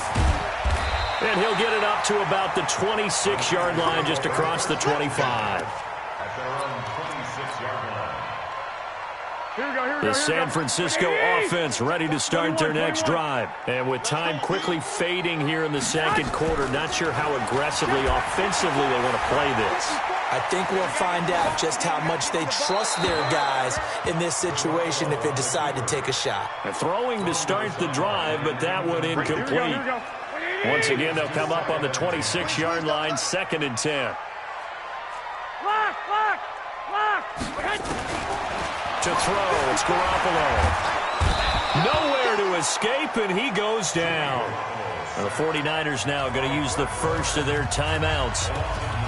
And he'll get it up to about the 26-yard line, just across the 25. The San Francisco offense ready to start their next drive. And with time quickly fading here in the second quarter, not sure how aggressively, offensively they want to play this. I think we'll find out just how much they trust their guys in this situation if they decide to take a shot. Throwing to start the drive, but that one incomplete. Once again, they'll come up on the 26-yard line, 2nd and 10. To throw, it's Garoppolo. Nowhere to escape, and he goes down. The 49ers now going to use the first of their timeouts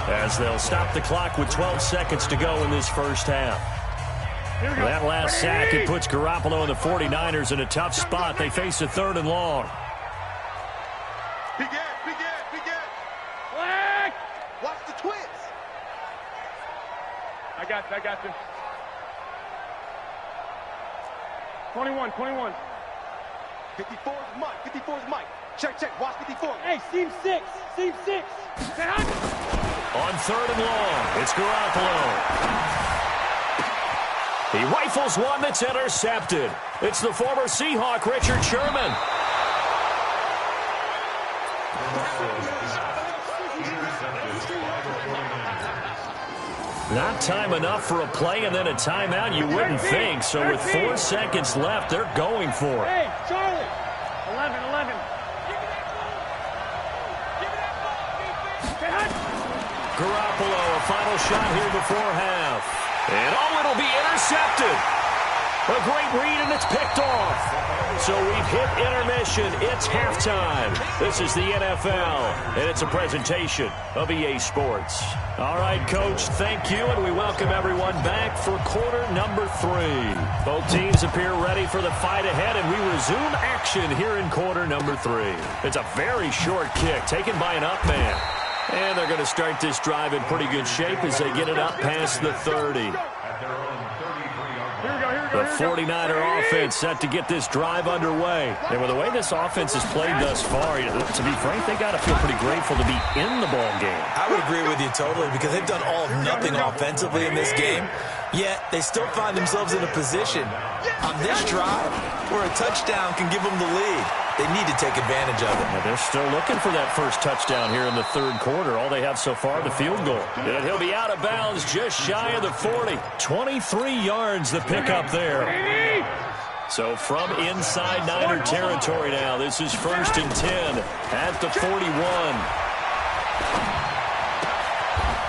as they'll stop the clock with 12 seconds to go in this first half. That last sack, it puts Garoppolo and the 49ers in a tough spot. They face a 3rd and long. Begin. Flag! Watch the twins. I got you. 21. 54's Mike. Check. Watch 54. Hey, seam 6. On 3rd and long, it's Garoppolo. He rifles one that's intercepted. It's the former Seahawk, Richard Sherman. Not time enough for a play and then a timeout, you wouldn't think. So with 4 seconds left, they're going for it. Hey, Charlie. 11. Garoppolo, a final shot here before half. And it'll be intercepted. A great read, and it's picked off. So we've hit intermission. It's halftime. This is the NFL, and it's a presentation of EA Sports. All right, Coach, thank you, and we welcome everyone back for quarter number 3. Both teams appear ready for the fight ahead, and we resume action here in quarter number 3. It's a very short kick taken by an up man. And they're going to start this drive in pretty good shape as they get it up past the 30. The 49er offense set to get this drive underway. And with the way this offense has played thus far, to be frank, they got to feel pretty grateful to be in the ball game. I would agree with you totally because they've done all of nothing offensively in this game, yet they still find themselves in a position on this drive where a touchdown can give them the lead. They need to take advantage of it. Now they're still looking for that first touchdown here in the 3rd quarter. All they have so far, the field goal. And he'll be out of bounds just shy of the 40. 23 yards the pickup there. So from inside Niner territory now, this is 1st and 10 at the 41.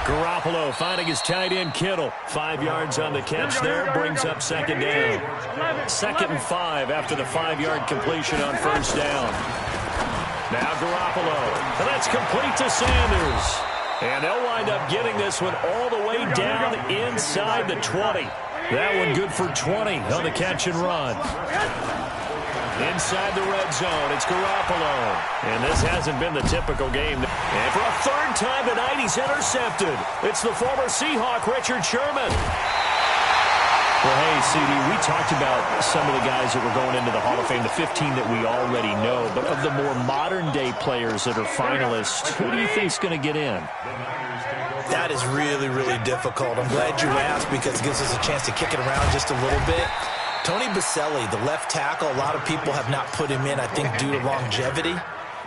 Garoppolo finding his tight end Kittle. 5 yards on the catch there, brings up 2nd down. 2nd and 5 after the 5-yard completion on 1st down. Now Garoppolo, and that's complete to Sanders. And they'll wind up getting this one all the way down inside the 20. That one good for 20 on the catch and run. Inside the red zone, it's Garoppolo. And this hasn't been the typical game. And for a 3rd time tonight, he's intercepted. It's the former Seahawk, Richard Sherman. Well, hey, CD, we talked about some of the guys that were going into the Hall of Fame, the 15 that we already know. But of the more modern-day players that are finalists, who do you think is going to get in? That is really, really difficult. I'm glad you asked because it gives us a chance to kick it around just a little bit. Tony Baselli, the left tackle, a lot of people have not put him in, I think, due to longevity.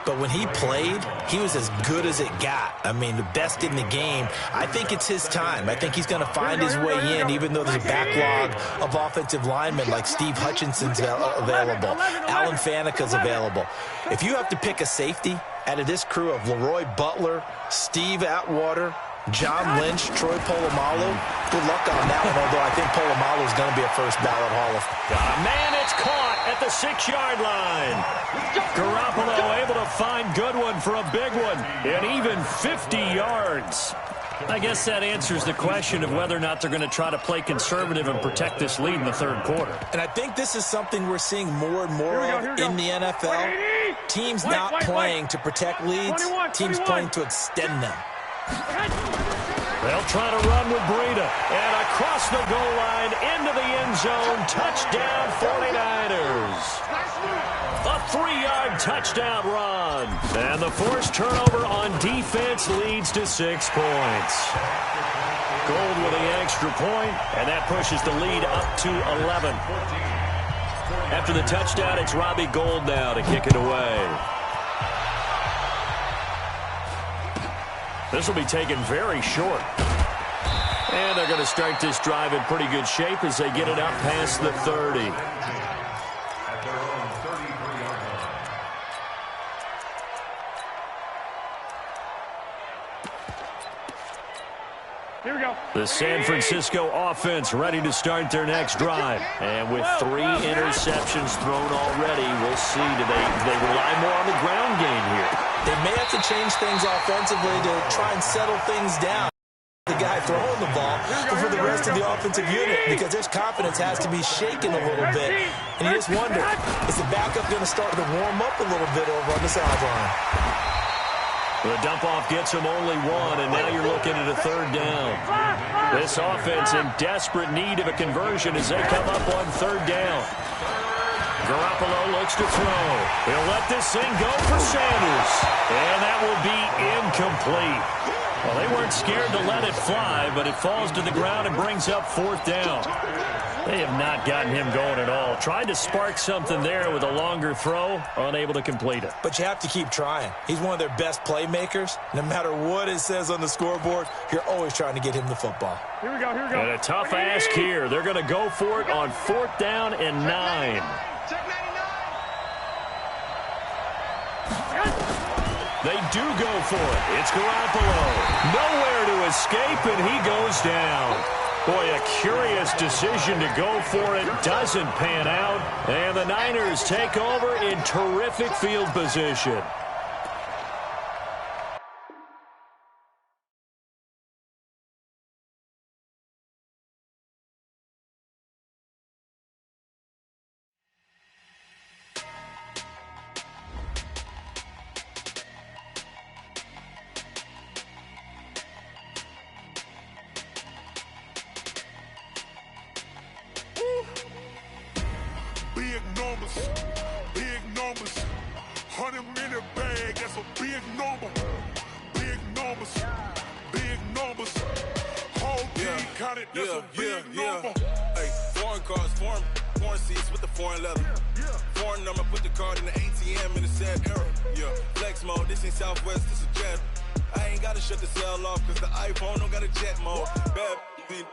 But when he played, he was as good as it got. I mean, the best in the game. I think it's his time. I think he's going to find his way in, even though there's a backlog of offensive linemen like Steve Hutchinson's available. Alan Faneca's available. If you have to pick a safety out of this crew of Leroy Butler, Steve Atwater, John Lynch, Troy Polamalu, good luck on that one, although I think Polamalu is going to be a first ballot Hall of Fame. Got a man, it's caught at the 6-yard line. Garoppolo able to find Goodwin for a big one, and even 50 yards. I guess that answers the question of whether or not they're going to try to play conservative and protect this lead in the 3rd quarter. And I think this is something we're seeing more and more of in the NFL. Teams not playing to protect leads, teams playing to extend them. They'll try to run with Breida. And across the goal line, into the end zone. Touchdown, 49ers. A 3-yard touchdown run. And the forced turnover on defense leads to 6 points. Gold with the extra point, and that pushes the lead up to 11. After the touchdown, it's Robbie Gould now to kick it away. This will be taken very short. And they're going to start this drive in pretty good shape as they get it up past the 30. At their own 33-yard line. Here we go. The San Francisco offense ready to start their next drive. And with 3 interceptions thrown already, we'll see. Do they rely more on the ground game here? They may have to change things offensively to try and settle things down. The guy throwing the ball, but for the rest of the offensive unit, because their confidence has to be shaken a little bit. And you just wonder, is the backup going to start to warm up a little bit over on the sideline? The dump-off gets him only 1, and now you're looking at a 3rd down. This offense in desperate need of a conversion as they come up on 3rd down. Garoppolo looks to throw. He'll let this thing go for Sanders. And that will be incomplete. Well, they weren't scared to let it fly, but it falls to the ground and brings up 4th down. They have not gotten him going at all. Tried to spark something there with a longer throw, unable to complete it. But you have to keep trying. He's one of their best playmakers. No matter what it says on the scoreboard, you're always trying to get him the football. Here we go, here we go. And a tough ask here. They're going to go for it on 4th down and 9. They do go for it. It's Garoppolo. Nowhere to escape, and he goes down. Boy, a curious decision to go for it. Doesn't pan out. And the Niners take over in terrific field position. Big numbers, 100-minute bag, that's a big number. Big numbers, whole team counted, that's a big number. Hey, foreign cars, foreign seats with the foreign leather. Foreign number, put the card in the ATM in the sad era. Yeah, flex mode, this ain't Southwest, this is Jet. I ain't gotta shut the cell off, cause the iPhone don't got a jet mode. Bad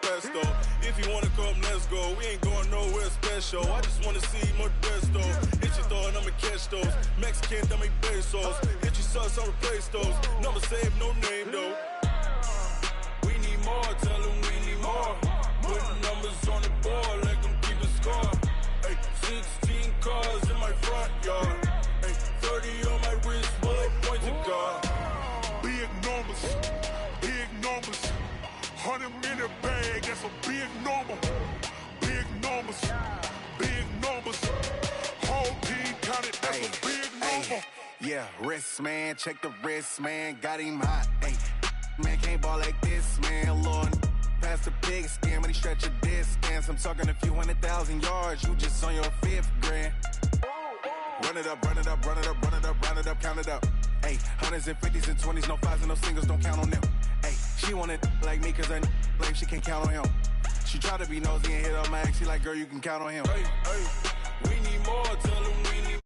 pesto. If you wanna come, let's go. We ain't going nowhere special. I just wanna see Modesto. Hit your thought, I'ma catch those. Mexican, that make pesos. Hit your sus, I'll replace those. Number saved, no name though. We need more, tell them we need more. Putting numbers on the board, let them keep the score. Hey, 16 cars in my front yard. Hey, 30 on my wrist, bullet point to God. Big numbers, 100-minute bag, that's a big number. Big numbers, whole team counted, that's a big number. Yeah, wrist man, check the wrist man, got him hot. Ay, man can't ball like this, man. Lord, past the pig skin, when he stretch a distance. I'm talking a few 100,000 yards, you just on your 5th grand. Run it up, count it up. Ay, 100s and 50s and 20s, no 5s and no singles, don't count on them. Ay, she want it like me, cause her blame, she can't count on him. She try to be nosy and hit up my ex, she like, girl, you can count on him. Hey, we need more, tell them we need